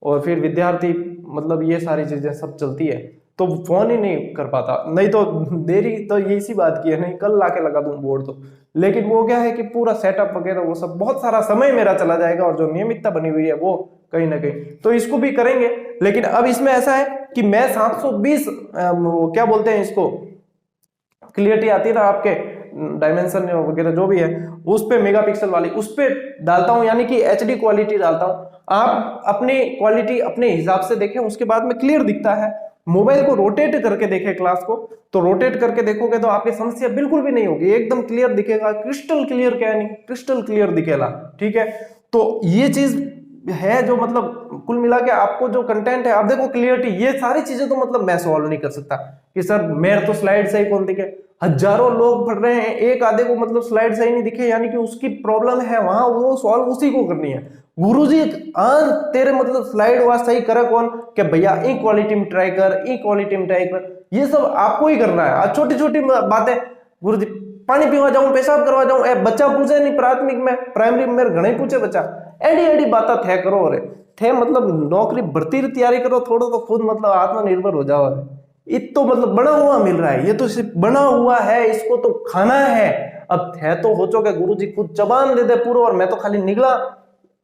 और फिर विद्यार्थी मतलब ये सारी चीजें सब चलती है, तो फोन ही नहीं कर पाता। नहीं तो देरी तो ये इसी बात की है, नहीं कल लाके लगा दूं बोर्ड तो, लेकिन वो क्या है कि पूरा सेटअप वगैरह वो सब बहुत सारा समय मेरा चला जाएगा, और जो नियमितता बनी हुई है वो कहीं ना कहीं, तो इसको भी करेंगे। लेकिन अब इसमें ऐसा है कि मैं 720 क्या बोलते हैं इसको, क्लियरिटी आती है ना आपके डायमेंशन वगैरह जो भी है, उस पे मेगापिक्सल वाली उस पे डालता हूं, यानी कि एचडी क्वालिटी डालता हूं। आप अपनी क्वालिटी अपने हिसाब से देखें, उसके बाद में क्लियर दिखता है। मोबाइल को रोटेट करके देखें क्लास को, तो रोटेट करके देखोगे तो आपकी समस्या बिल्कुल भी नहीं होगी, एकदम क्लियर दिखेगा, क्रिस्टल क्लियर, क्या नहीं क्रिस्टल क्लियर दिखेगा। ठीक है, तो ये चीज है जो मतलब कुल मिला के आपको जो कंटेंट है, आप देखो क्लियरिटी, ये सारी चीजें तो मतलब मैं सॉल्व नहीं कर सकता कि सर मेरे तो स्लाइड सही कौन दिखे, हजारों लोग पढ़ रहे हैं, एक आधे को मतलब स्लाइड सही नहीं दिखे, यानी कि उसकी प्रॉब्लम है वहां, वो सॉल्व उसी को करनी है। गुरुजी तेरे मतलब स्लाइड वहां सही करे कौन, कि भैया ई क्वालिटी में ट्राई कर, ई क्वालिटी में ट्राई कर, ये सब आपको ही करना है। आज छोटी छोटी बातें, गुरुजी पानी पीवा जाऊं, पेशाब करवा जाऊं, ए बच्चा पूछे नहीं प्राथमिक में, प्राइमरी में घणे पूछे बच्चा, एडी एडी बातें थे करो रे, थे मतलब नौकरी भर्ती की तैयारी करो, थोड़ा तो खुद मतलब आत्मनिर्भर हो जाओ। तो मतलब बना हुआ मिल रहा है, ये तो सिर्फ बना हुआ है, इसको तो खाना है। अब थे तो हो चुके, गुरुजी खुद जबान दे दे पूरा, और मैं तो खाली निकला,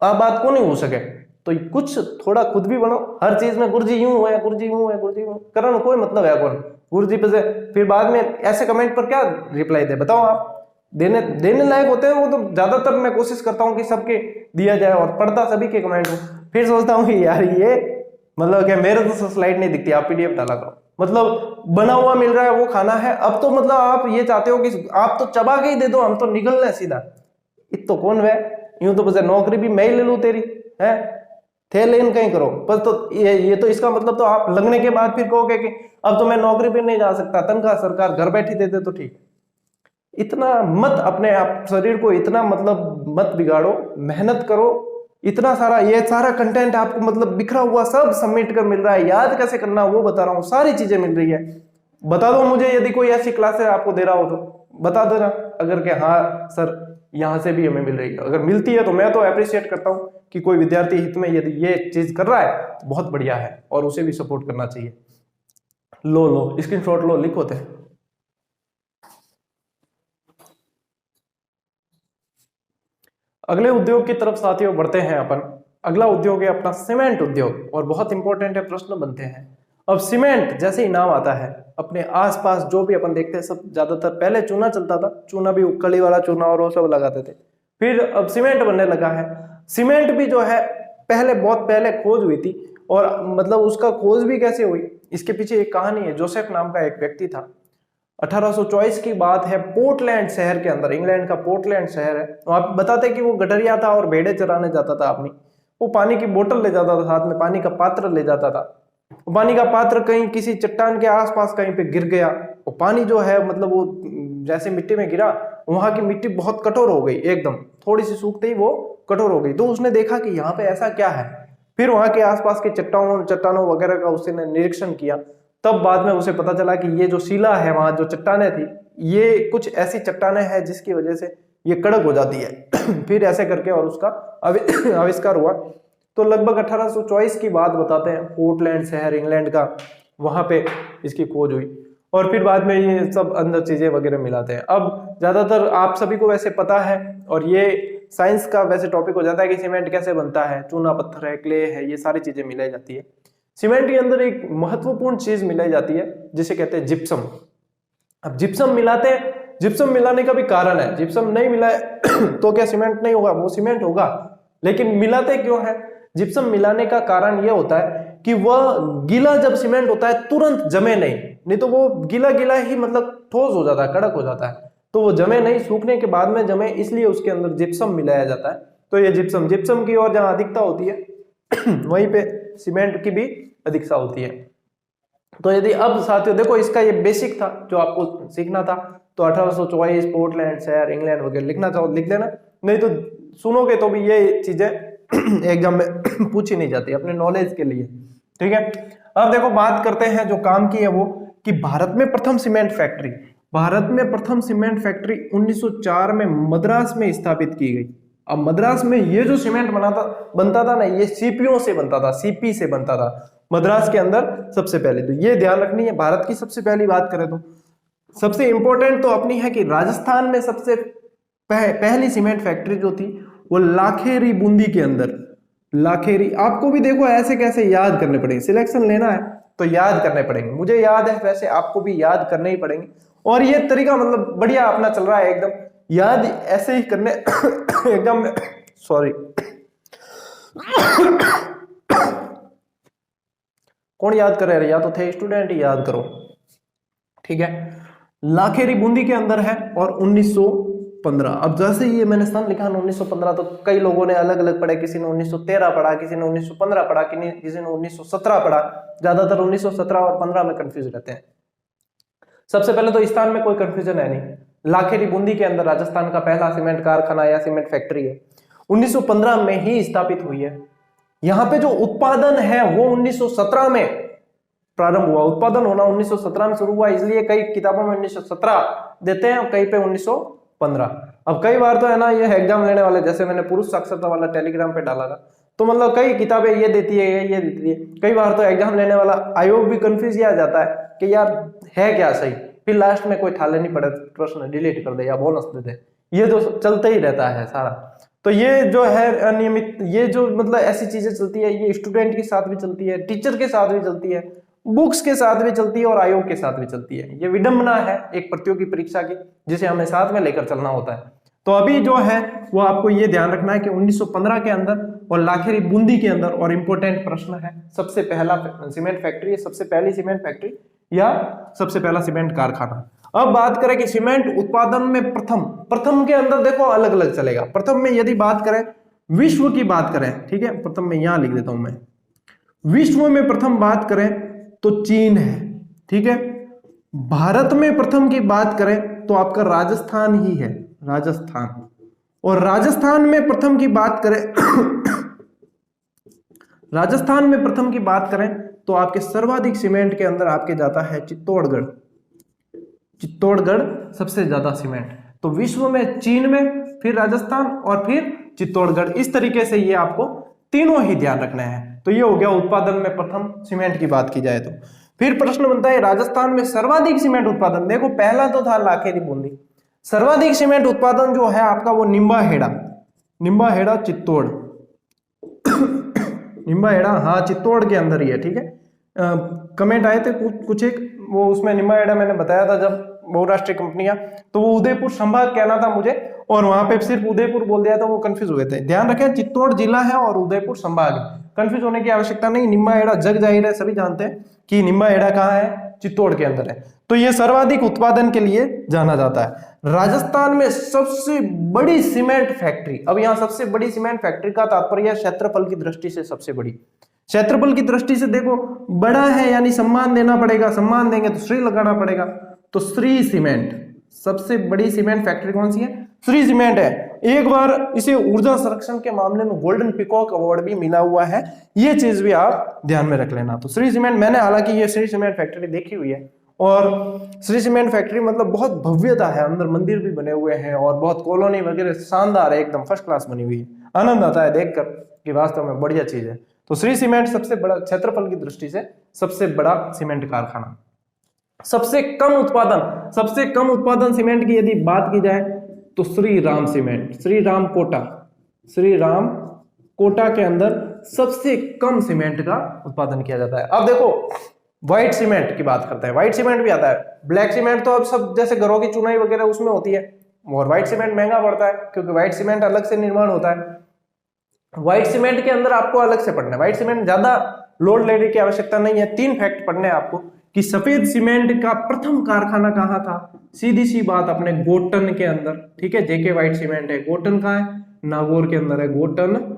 अब बात को नहीं हो सके, तो कुछ थोड़ा खुद भी बनो हर चीज में। गुरुजी यूं है, गुरुजी यूं है, गुरुजी यूं करना कोई मतलब है कौन गुरुजी पे से, फिर बाद में ऐसे कमेंट पर क्या रिप्लाई दे, बताओ आप। देने देने लायक होते हैं वो तो ज्यादातर, मैं कोशिश करता हूँ कि सबके दिया जाए, और पढ़ता सभी के कमेंट हो, फिर सोचता हूँ कि यार ये मतलब क्या मेरे तो स्लाइड नहीं दिखती, आप पीडीएफ डाला करो, मतलब बना हुआ मिल रहा है वो खाना है। अब तो मतलब आप ये चाहते हो कि आप तो चबा के ही दे दो, हम तो निकल रहे सीधा, तो कौन है यूं, तो बस नौकरी भी मैं ही ले लूं तेरी है, थे लेन कहीं करो बस। तो ये तो इसका मतलब तो आप लगने के बाद फिर कहोगे कि अब तो मैं नौकरी पे नहीं जा सकता, तनख्वाह सरकार घर बैठी दे दे तो ठीक। इतना मत अपने आप शरीर को इतना मतलब मत बिगाड़ो, मेहनत करो। इतना सारा ये सारा कंटेंट आपको मतलब बिखरा हुआ सब सबमिट कर मिल रहा है, याद कैसे करना वो बता रहा हूँ, सारी चीजें मिल रही है। बता दो मुझे यदि कोई ऐसी क्लासेस आपको दे रहा हो तो बता देना, अगर के हाँ सर यहाँ से भी हमें मिल रही है, अगर मिलती है तो मैं तो अप्रिशिएट करता हूँ कि कोई विद्यार्थी हित में यदि ये चीज कर रहा है तो बहुत बढ़िया है, और उसे भी सपोर्ट करना चाहिए। लो स्क्रीनशॉट लो, लिखो थे। अगले उद्योग की तरफ साथियों बढ़ते हैं अपन। अगला उद्योग है अपना सीमेंट उद्योग, और बहुत इंपॉर्टेंट है, प्रश्न बनते हैं। अब सीमेंट जैसे ही नाम आता है, अपने आसपास जो भी अपन देखते हैं सब ज्यादातर पहले चूना चलता था, चूना भी उकली वाला चूना और वो सब लगाते थे, फिर अब सीमेंट बनने लगा है। सीमेंट भी जो है पहले बहुत पहले खोज हुई थी, और मतलब उसका खोज भी कैसे हुई, इसके पीछे एक कहानी है। जोसेफ नाम का एक व्यक्ति था, 1824 की बात है, पोर्टलैंड शहर के अंदर, इंग्लैंड का पोर्टलैंड शहर है, वहां पे बताते कि वो गडरिया था और भेड़े चराने जाता था अपनी, वो पानी की बोतल ले जाता था, साथ में पानी का पात्र ले जाता था। पानी का पात्र कहीं किसी चट्टान के आसपास कहीं पे गिर गया, वो पानी जो है मतलब वो जैसे मिट्टी में गिरा, वहां की मिट्टी बहुत कठोर हो गई, एकदम थोड़ी सी सूखते ही वो कठोर हो गई। तो उसने देखा कि यहाँ पे ऐसा क्या है, फिर वहां के आसपास के चट्टानों वगैरह का उसने निरीक्षण किया, तब बाद में उसे पता चला कि ये जो शिला है, वहां जो चट्टानें थी, ये कुछ ऐसी चट्टानें हैं जिसकी वजह से ये कड़क हो जाती है। फिर ऐसे करके और उसका आविष्कार हुआ। तो लगभग 1824 की बात बताते हैं, पोर्टलैंड शहर इंग्लैंड का, वहां पे इसकी खोज हुई, और फिर बाद में ये सब अंदर चीजें वगैरह मिलाते हैं। अब ज्यादातर आप सभी को वैसे पता है, और ये साइंस का वैसे टॉपिक हो जाता है कि सीमेंट कैसे बनता है, चूना पत्थर है, क्ले है, ये सारी चीजें मिलाई जाती है। सीमेंट के अंदर एक महत्वपूर्ण चीज मिलाई जाती है जिसे कहते हैं जिप्सम। अब जिप्सम मिलाते हैं, जिप्सम मिलाने का भी कारण है, जिप्सम नहीं मिलाए तो क्या सीमेंट नहीं होगा, वो सीमेंट होगा, लेकिन मिलाते क्यों है? जिप्सम मिलाने का कारण यह होता है कि वह गीला जब सीमेंट होता है तुरंत जमे नहीं तो वो गीला गीला ही मतलब ठोस हो जाता है, कड़क हो जाता है, तो वो जमे नहीं, सूखने के बाद में जमे, इसलिए उसके अंदर जिप्सम मिलाया जाता है। तो ये जिप्सम की और जहां अधिकता होती है वहीं पे सीमेंट की भी अधिकता होती है। तो यदि अब साथियों देखो, इसका ये बेसिक था जो आपको सीखना था, तो 1824 पोर्टलैंड शहर इंग्लैंड वगैरह लिखना चाहो लिख लेना, नहीं तो सुनोगे तो भी ये चीजें एग्जाम में पूछी नहीं जाती, अपने नॉलेज के लिए, ठीक है। अब देखो बात करते हैं जो काम की है वो, कि भारत में प्रथम सीमेंट फैक्ट्री, भारत में प्रथम सीमेंट फैक्ट्री 1904 में मद्रास में स्थापित की गई। अब मद्रास में ये जो सीमेंट बनता था ना, ये सीपीओ से बनता था, सीपी से बनता था मद्रास के अंदर सबसे पहले। तो ये ध्यान रखनी है। भारत की सबसे पहली बात करें तो सबसे इंपॉर्टेंट तो अपनी है कि राजस्थान में सबसे पहली सीमेंट फैक्ट्री जो थी वो लाखेरी बूंदी के अंदर। लाखेरी, आपको भी देखो ऐसे कैसे याद करने पड़ेंगे, सिलेक्शन लेना है तो याद करने पड़ेंगे। मुझे याद है, वैसे आपको भी याद करने ही पड़ेंगे। और ये तरीका मतलब बढ़िया अपना चल रहा है एकदम, याद ऐसे ही करने एकदम सॉरी कौन याद करे, या तो थे स्टूडेंट ही याद करो, ठीक है। लाखेरी बूंदी के अंदर है और 1915। अब जैसे ये मैंने सन लिखा 1915, तो कई लोगों ने अलग अलग पढ़े, किसी ने 1913 पढ़ा, किसी ने 1915 पढ़ा, किसी ने 1917 पढ़ा। ज्यादातर 1917 और 15 में कंफ्यूज रहते हैं। सबसे पहले तो स्थान में कोई कंफ्यूजन है नहीं, लाखेरी बूंदी के अंदर राजस्थान का पहला सीमेंट कारखाना या सीमेंट फैक्ट्री है, 1915 में ही स्थापित हुई है। यहाँ पे जो उत्पादन है वो 1917 में प्रारंभ हुआ। उत्पादन होना 1917 में शुरू हुआ, इसलिए कई किताबों में 1917 देते हैं और कई पे 1915। अब कई बार तो है ना, ये एग्जाम लेने वाले, जैसे मैंने पुरुष साक्षरता वाला टेलीग्राम पे डाला था, तो मतलब कई किताबें ये देती है, ये देती है। कई बार तो एग्जाम लेने वाला आयोग भी कंफ्यूज किया जाता है कि यार है क्या सही, फिर लास्ट में कोई ठाले नहीं पड़े, प्रश्न डिलीट कर दे या बोनस दे दे, ये तो चलते ही रहता है सारा। तो ये जो है अनियमित, ये जो मतलब ऐसी चीजें चलती है, ये स्टूडेंट के साथ भी चलती है, टीचर के साथ भी चलती है, बुक्स के साथ भी चलती है और आयोग के साथ भी चलती है। ये विडंबना है एक प्रतियोगी परीक्षा की, जिसे हमें साथ में लेकर चलना होता है। तो अभी जो है वो आपको ये ध्यान रखना है कि 1915 के अंदर और लाखेरी बूंदी के अंदर, और इंपॉर्टेंट प्रश्न है, सबसे पहला सीमेंट फैक्ट्री, सबसे पहली सीमेंट फैक्ट्री या सबसे पहला सीमेंट कारखाना। अब बात करें कि सीमेंट उत्पादन में प्रथम के अंदर देखो अलग अलग चलेगा। प्रथम में यदि बात करें, विश्व की बात करें, ठीक है, प्रथम में यहां लिख देता हूं मैं, विश्व में प्रथम बात करें तो चीन है, ठीक है। भारत में प्रथम की बात करें तो आपका राजस्थान ही है, राजस्थान। और राजस्थान में प्रथम की बात करें राजस्थान में प्रथम की बात करें तो आपके सर्वाधिक सीमेंट के अंदर आपके जाता है चित्तौड़गढ़। चित्तौड़गढ़ सबसे ज्यादा सीमेंट। तो विश्व में चीन में, फिर राजस्थान और फिर चित्तौड़गढ़। इस तरीके से ये आपको तीनों ही ध्यान रखना है। तो ये हो गया उत्पादन में प्रथम सीमेंट की बात की जाए तो। फिर प्रश्न बनता है राजस्थान में सर्वाधिक सीमेंट उत्पादन। देखो पहला तो था लाखेरी बूंदी, सर्वाधिक सीमेंट उत्पादन जो है आपका वो निम्बाहेड़ा, निम्बाहेड़ा चित्तौड़ निम्बाहेड़ा, हाँ चित्तौड़ के अंदर ही है, ठीक है। कमेंट आए थे कुछ एक, वो उसमें निम्बाहेड़ा मैंने बताया था जब बहुराष्ट्रीय कंपनियां, तो वो उदयपुर संभाग कहना था मुझे, और वहां पे सिर्फ उदयपुर बोल दिया था, वो कंफ्यूज हुए थे। ध्यान रखें चित्तौड़ जिला है और उदयपुर संभाग है, कंफ्यूज होने की आवश्यकता नहीं। निम्बाहेड़ा जग जाहिर है, सभी जानते हैं कि निम्बाहेड़ा कहाँ है, चित्तौड़ के अंदर है। तो ये सर्वाधिक उत्पादन के लिए जाना जाता है। राजस्थान में सबसे बड़ी सीमेंट फैक्ट्री, अब यहाँ सबसे बड़ी सीमेंट फैक्ट्री का तात्पर्य क्षेत्रफल की दृष्टि से सबसे बड़ी, क्षेत्रफल की दृष्टि से देखो बड़ा है यानी सम्मान देना पड़ेगा, सम्मान देंगे तो श्री लगाना पड़ेगा। तो श्री सीमेंट, सबसे बड़ी सीमेंट फैक्ट्री कौन सी है, श्री सीमेंट है। एक बार इसे ऊर्जा संरक्षण के मामले में गोल्डन पिकॉक अवार्ड भी मिला हुआ है, ये चीज भी आप ध्यान में रख लेना। तो श्री सीमेंट, मैंने हालांकि ये श्री सीमेंट फैक्ट्री देखी हुई है, और श्री सीमेंट फैक्ट्री मतलब बहुत भव्यता है, अंदर मंदिर भी बने हुए हैं और बहुत कॉलोनी वगैरह शानदार है, एकदम फर्स्ट क्लास बनी हुई है। आनंद आता है देखकर कि वास्तव में बढ़िया चीज है। तो श्री सीमेंट सबसे बड़ा, क्षेत्रफल की दृष्टि से सबसे बड़ा सीमेंट कारखाना। सबसे कम उत्पादन सीमेंट की यदि बात की जाए तो श्री राम सीमेंट, श्री राम कोटा के अंदर सबसे कम सीमेंट का उत्पादन किया जाता है। अब देखो व्हाइट सीमेंट की बात करते हैं, व्हाइट सीमेंट भी आता है। ब्लैक सीमेंट तो अब सब जैसे घरों की चुनाई वगैरह उसमें होती है, और व्हाइट सीमेंट महंगा पड़ता है क्योंकि व्हाइट सीमेंट अलग से निर्माण होता है। व्हाइट सीमेंट के अंदर आपको अलग से पढ़ना है, व्हाइट सीमेंट ज्यादा लोड लेने की आवश्यकता नहीं है। 3 फैक्ट पढ़ने हैं आपको कि सफेद सीमेंट का प्रथम कारखाना कहाँ था। सीधी सी बात अपने गोटन के अंदर, ठीक है, जेके व्हाइट सीमेंट है। गोटन कहाँ है, नागौर के अंदर है, गोटन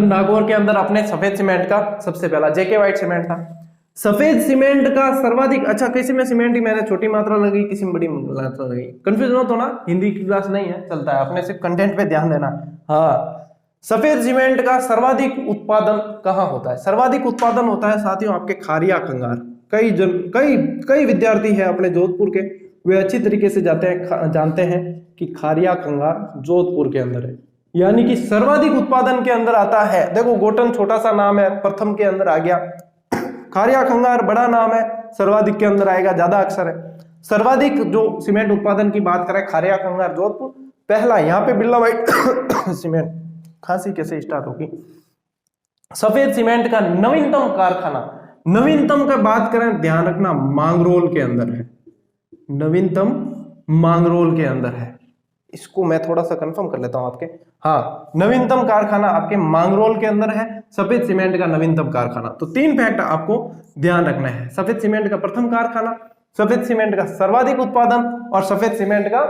नागौर के अंदर अपने सफेद सीमेंट का सबसे पहला जेके व्हाइट सीमेंट था। सफेद सीमेंट का सर्वाधिक, अच्छा किसी में सीमेंट की मैंने छोटी मात्रा लगी, किसी में बड़ी मात्रा लगी, कंफ्यूज हो तो ना, हिंदी की क्लास नहीं है, चलता है, अपने सिर्फ कंटेंट पे ध्यान देना। हाँ, सफेद सीमेंट का सर्वाधिक उत्पादन कहाँ होता है, सर्वाधिक उत्पादन होता है साथियों आपके खारिया खंगार। कई विद्यार्थी हैं अपने जोधपुर के, वे अच्छी तरीके से जानते हैं कि खारिया खंगार जोधपुर के अंदर है, यानी कि सर्वाधिक उत्पादन के अंदर आता है। देखो गोटन छोटा सा नाम है, प्रथम के अंदर आ गया, खारिया खंगार बड़ा नाम है, सर्वाधिक के अंदर आएगा, ज्यादा अक्षर है। सर्वाधिक जो सीमेंट उत्पादन की बात करें खारिया खंगार जोधपुर पहला, यहाँ पे बिरला व्हाइट सीमेंट, खांसी कैसे स्टार्ट होगी। सफेद सीमेंट का नवीनतम कारखाना, नवीनतम का बात करें ध्यान रखना मांगरोल के अंदर है, नवीनतम मांगरोल के अंदर है। इसको मैं थोड़ा सा कंफर्म कर लेता हूं आपके, हाँ नवीनतम कारखाना आपके मांगरोल के अंदर है, सफेद सीमेंट का नवीनतम कारखाना। तो 3 फैक्ट आपको ध्यान रखना है, सफेद सीमेंट का प्रथम कारखाना, सफेद सीमेंट का सर्वाधिक उत्पादन और सफेद सीमेंट का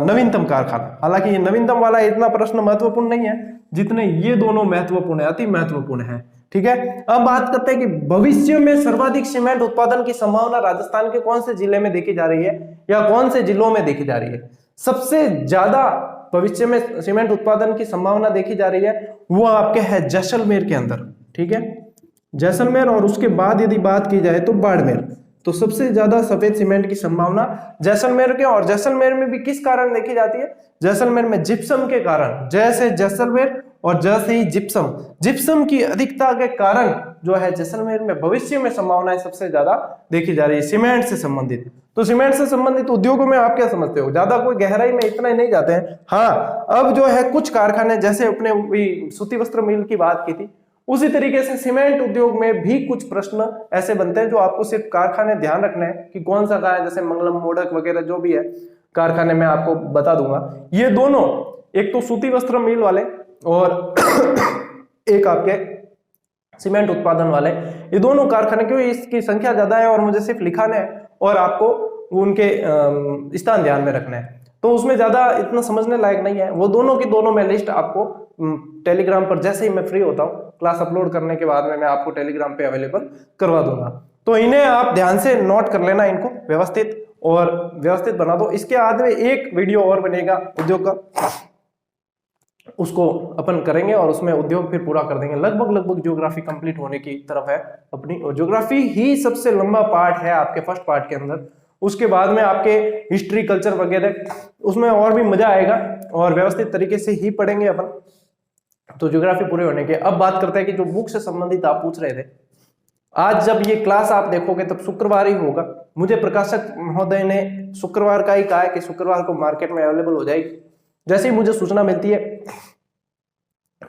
नवीनतम कारखाना। हालांकि ये नवीनतम वाला इतना प्रश्न महत्वपूर्ण नहीं है जितने ये दोनों महत्वपूर्ण है, अति महत्वपूर्ण है। ठीक है, अब बात करते हैं कि भविष्य में सर्वाधिक सीमेंट उत्पादन की संभावना राजस्थान के कौन से जिले में देखी जा रही है या कौन से जिलों में देखी जा रही है। सबसे ज्यादा भविष्य में सीमेंट उत्पादन की संभावना देखी जा रही है वो आपके है जैसलमेर के अंदर। ठीक है, जैसलमेर, और उसके बाद यदि बात की जाए तो बाड़मेर। तो सबसे ज्यादा सफेद सीमेंट की संभावना जैसलमेर के, और जैसलमेर में भी किस कारण देखी जाती है, जैसलमेर में जिप्सम के कारण। जैसे जैसलमेर और जैसे ही जिप्सम, जिप्सम की अधिकता के कारण जो है जैसलमेर में भविष्य में संभावनाएं सबसे ज्यादा देखी जा रही है सीमेंट से संबंधित। तो सीमेंट से संबंधित उद्योगों में आप क्या समझते हो, ज्यादा कोई गहराई में इतना ही नहीं जाते हैं। हाँ, अब जो है कुछ कारखाने, जैसे अपने सूती वस्त्र मिल की बात की थी, उसी तरीके से सीमेंट उद्योग में भी कुछ प्रश्न ऐसे बनते हैं जो आपको सिर्फ कारखाने ध्यान रखना है कि कौन सा कहाँ है। जैसे मंगलम, मोडक वगैरह जो भी है कारखाने में आपको बता दूंगा। ये दोनों, एक तो सूती वस्त्र मिल वाले और एक आपके सीमेंट उत्पादन वाले, ये दोनों कारखाने, क्योंकि इसकी संख्या ज्यादा है और मुझे सिर्फ लिखाना है और आपको उनके स्थान ध्यान में रखना है, तो उसमें ज्यादा इतना समझने लायक नहीं है। वो दोनों की दोनों मैं लिस्ट आपको टेलीग्राम पर जैसे ही मैं फ्री होता हूँ क्लास अपलोड करने के बाद में मैं आपको टेलीग्राम पे अवेलेबल करवा दूंगा। तो इन्हें आप ध्यान से नोट कर लेना, इनको व्यवस्थित बना दो। इसके बाद में एक वीडियो और बनेगा उद्योग का, उसको अपन करेंगे और उसमें उद्योग फिर पूरा कर देंगे। लगभग ज्योग्राफी कंप्लीट होने की तरफ है अपनी, और ज्योग्राफी ही सबसे लंबा पार्ट है आपके फर्स्ट पार्ट के अंदर। उसके बाद में आपके हिस्ट्री, कल्चर वगैरह, उसमें और भी मजा आएगा और व्यवस्थित तरीके से ही पढ़ेंगे अपन। तो ज्योग्राफी पूरे होने के अब बात करते हैं कि जो बुक से संबंधित आप पूछ रहे थे, आज जब ये क्लास आप देखोगे तब शुक्रवार ही होगा। मुझे प्रकाशक महोदय ने शुक्रवार का ही कहा है कि शुक्रवार को मार्केट में अवेलेबल हो जाएगी। जैसे ही मुझे सूचना मिलती है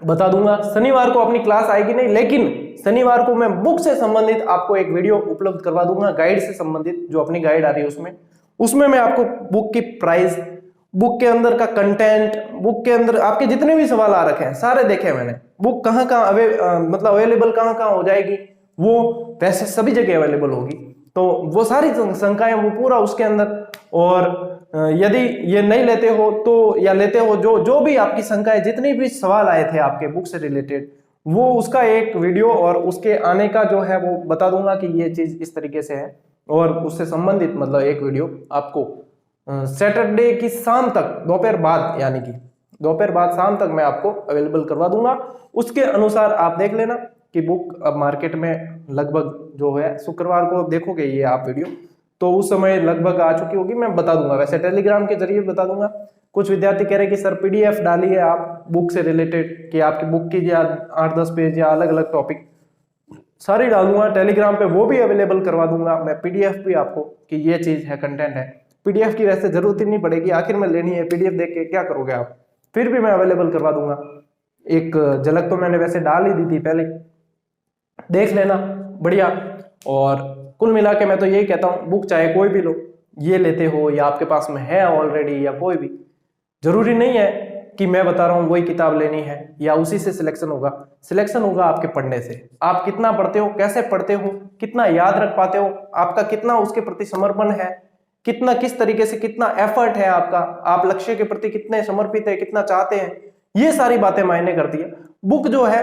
बता दूंगा। शनिवार को अपनी क्लास आएगी नहीं, लेकिन शनिवार को मैं बुक से संबंधित आपको एक वीडियो उपलब्ध करवा दूंगा, गाइड से संबंधित, जो अपनी गाइड आ रही है उसमें मैं आपको बुक की प्राइस, बुक के अंदर का कंटेंट, बुक के अंदर आपके जितने भी सवाल आ रखे हैं सारे देखे मैंने। बुक कहाँ मतलब अवेलेबल कहाँ हो जाएगी, वो वैसे सभी जगह अवेलेबल होगी। तो वो सारी शंकाएं वो पूरा उसके अंदर, और यदि ये नहीं लेते हो तो, या लेते हो, जो भी आपकी शंकाएं, जितने भी सवाल आए थे आपके बुक से रिलेटेड, वो उसका एक वीडियो और उसके आने का जो है वो बता दूंगा कि ये चीज इस तरीके से है, और उससे संबंधित मतलब एक वीडियो आपको सैटरडे की शाम तक, दोपहर बाद, यानी कि दोपहर बाद शाम तक मैं आपको अवेलेबल करवा दूंगा। उसके अनुसार आप देख लेना कि बुक अब मार्केट में लगभग जो है शुक्रवार को देखोगे ये आप वीडियो, तो उस समय लगभग आ चुकी होगी, मैं बता दूंगा। वैसे टेलीग्राम के जरिए बता दूंगा। कुछ विद्यार्थी कह रहे हैं कि सर पीडीएफ डालिए आप बुक से रिलेटेड, कि आपकी बुक की या 8-10 पेज या अलग अलग टॉपिक सारी डाल दूंगा टेलीग्राम पे, वो भी अवेलेबल करवा दूंगा मैं। पीडीएफ भी आपको, कि ये चीज है, कंटेंट है। पीडीएफ की वैसे जरूरत ही नहीं पड़ेगी, आखिर में लेनी है पीडीएफ, देख के क्या करोगे आप, फिर भी मैं अवेलेबल करवा दूंगा। एक झलक तो मैंने वैसे डाल ही दी थी पहले, देख लेना, बढ़िया। और कुल मिला के मैं तो यही कहता हूँ, बुक चाहे कोई भी लो, ये लेते हो या आपके पास में है ऑलरेडी, या कोई भी, जरूरी नहीं है कि मैं बता रहा हूँ वही किताब लेनी है या उसी से सिलेक्शन होगा। सिलेक्शन होगा आपके पढ़ने से, आप कितना पढ़ते हो, कैसे पढ़ते हो, कितना याद रख पाते हो, आपका कितना उसके प्रति समर्पण है, कितना किस तरीके से कितना एफर्ट है आपका, आप लक्ष्य के प्रति कितने समर्पित है, कितना चाहते हैं, ये सारी बातें मायने करती है। बुक जो है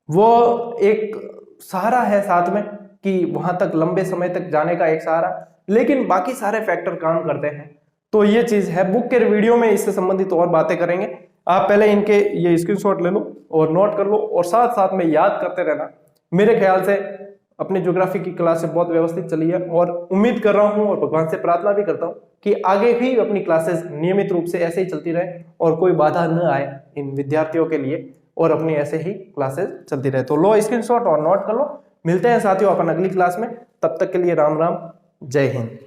वो एक सहारा है साथ में, कि वहां तक लंबे समय तक जाने का एक सहारा, लेकिन बाकी सारे फैक्टर काम करते हैं। तो ये चीज है, बुक के वीडियो में इससे संबंधित और बातें करेंगे। आप पहले इनके ये स्क्रीनशॉट ले लो और नोट कर लो, और साथ साथ में याद करते रहना। मेरे ख्याल से अपनी ज्योग्राफी की क्लासेस बहुत व्यवस्थित चली है और उम्मीद कर रहा हूं और भगवान से प्रार्थना भी करता हूं कि आगे भी अपनी क्लासेस नियमित रूप से ऐसे ही चलती रहे और कोई बाधा न आए इन विद्यार्थियों के लिए और अपनी ऐसे ही क्लासेस चलती रहे। तो लो स्क्रीनशॉट और नोट कर लो। मिलते हैं साथियों अपन अगली क्लास में, तब तक के लिए राम राम, जय हिंद।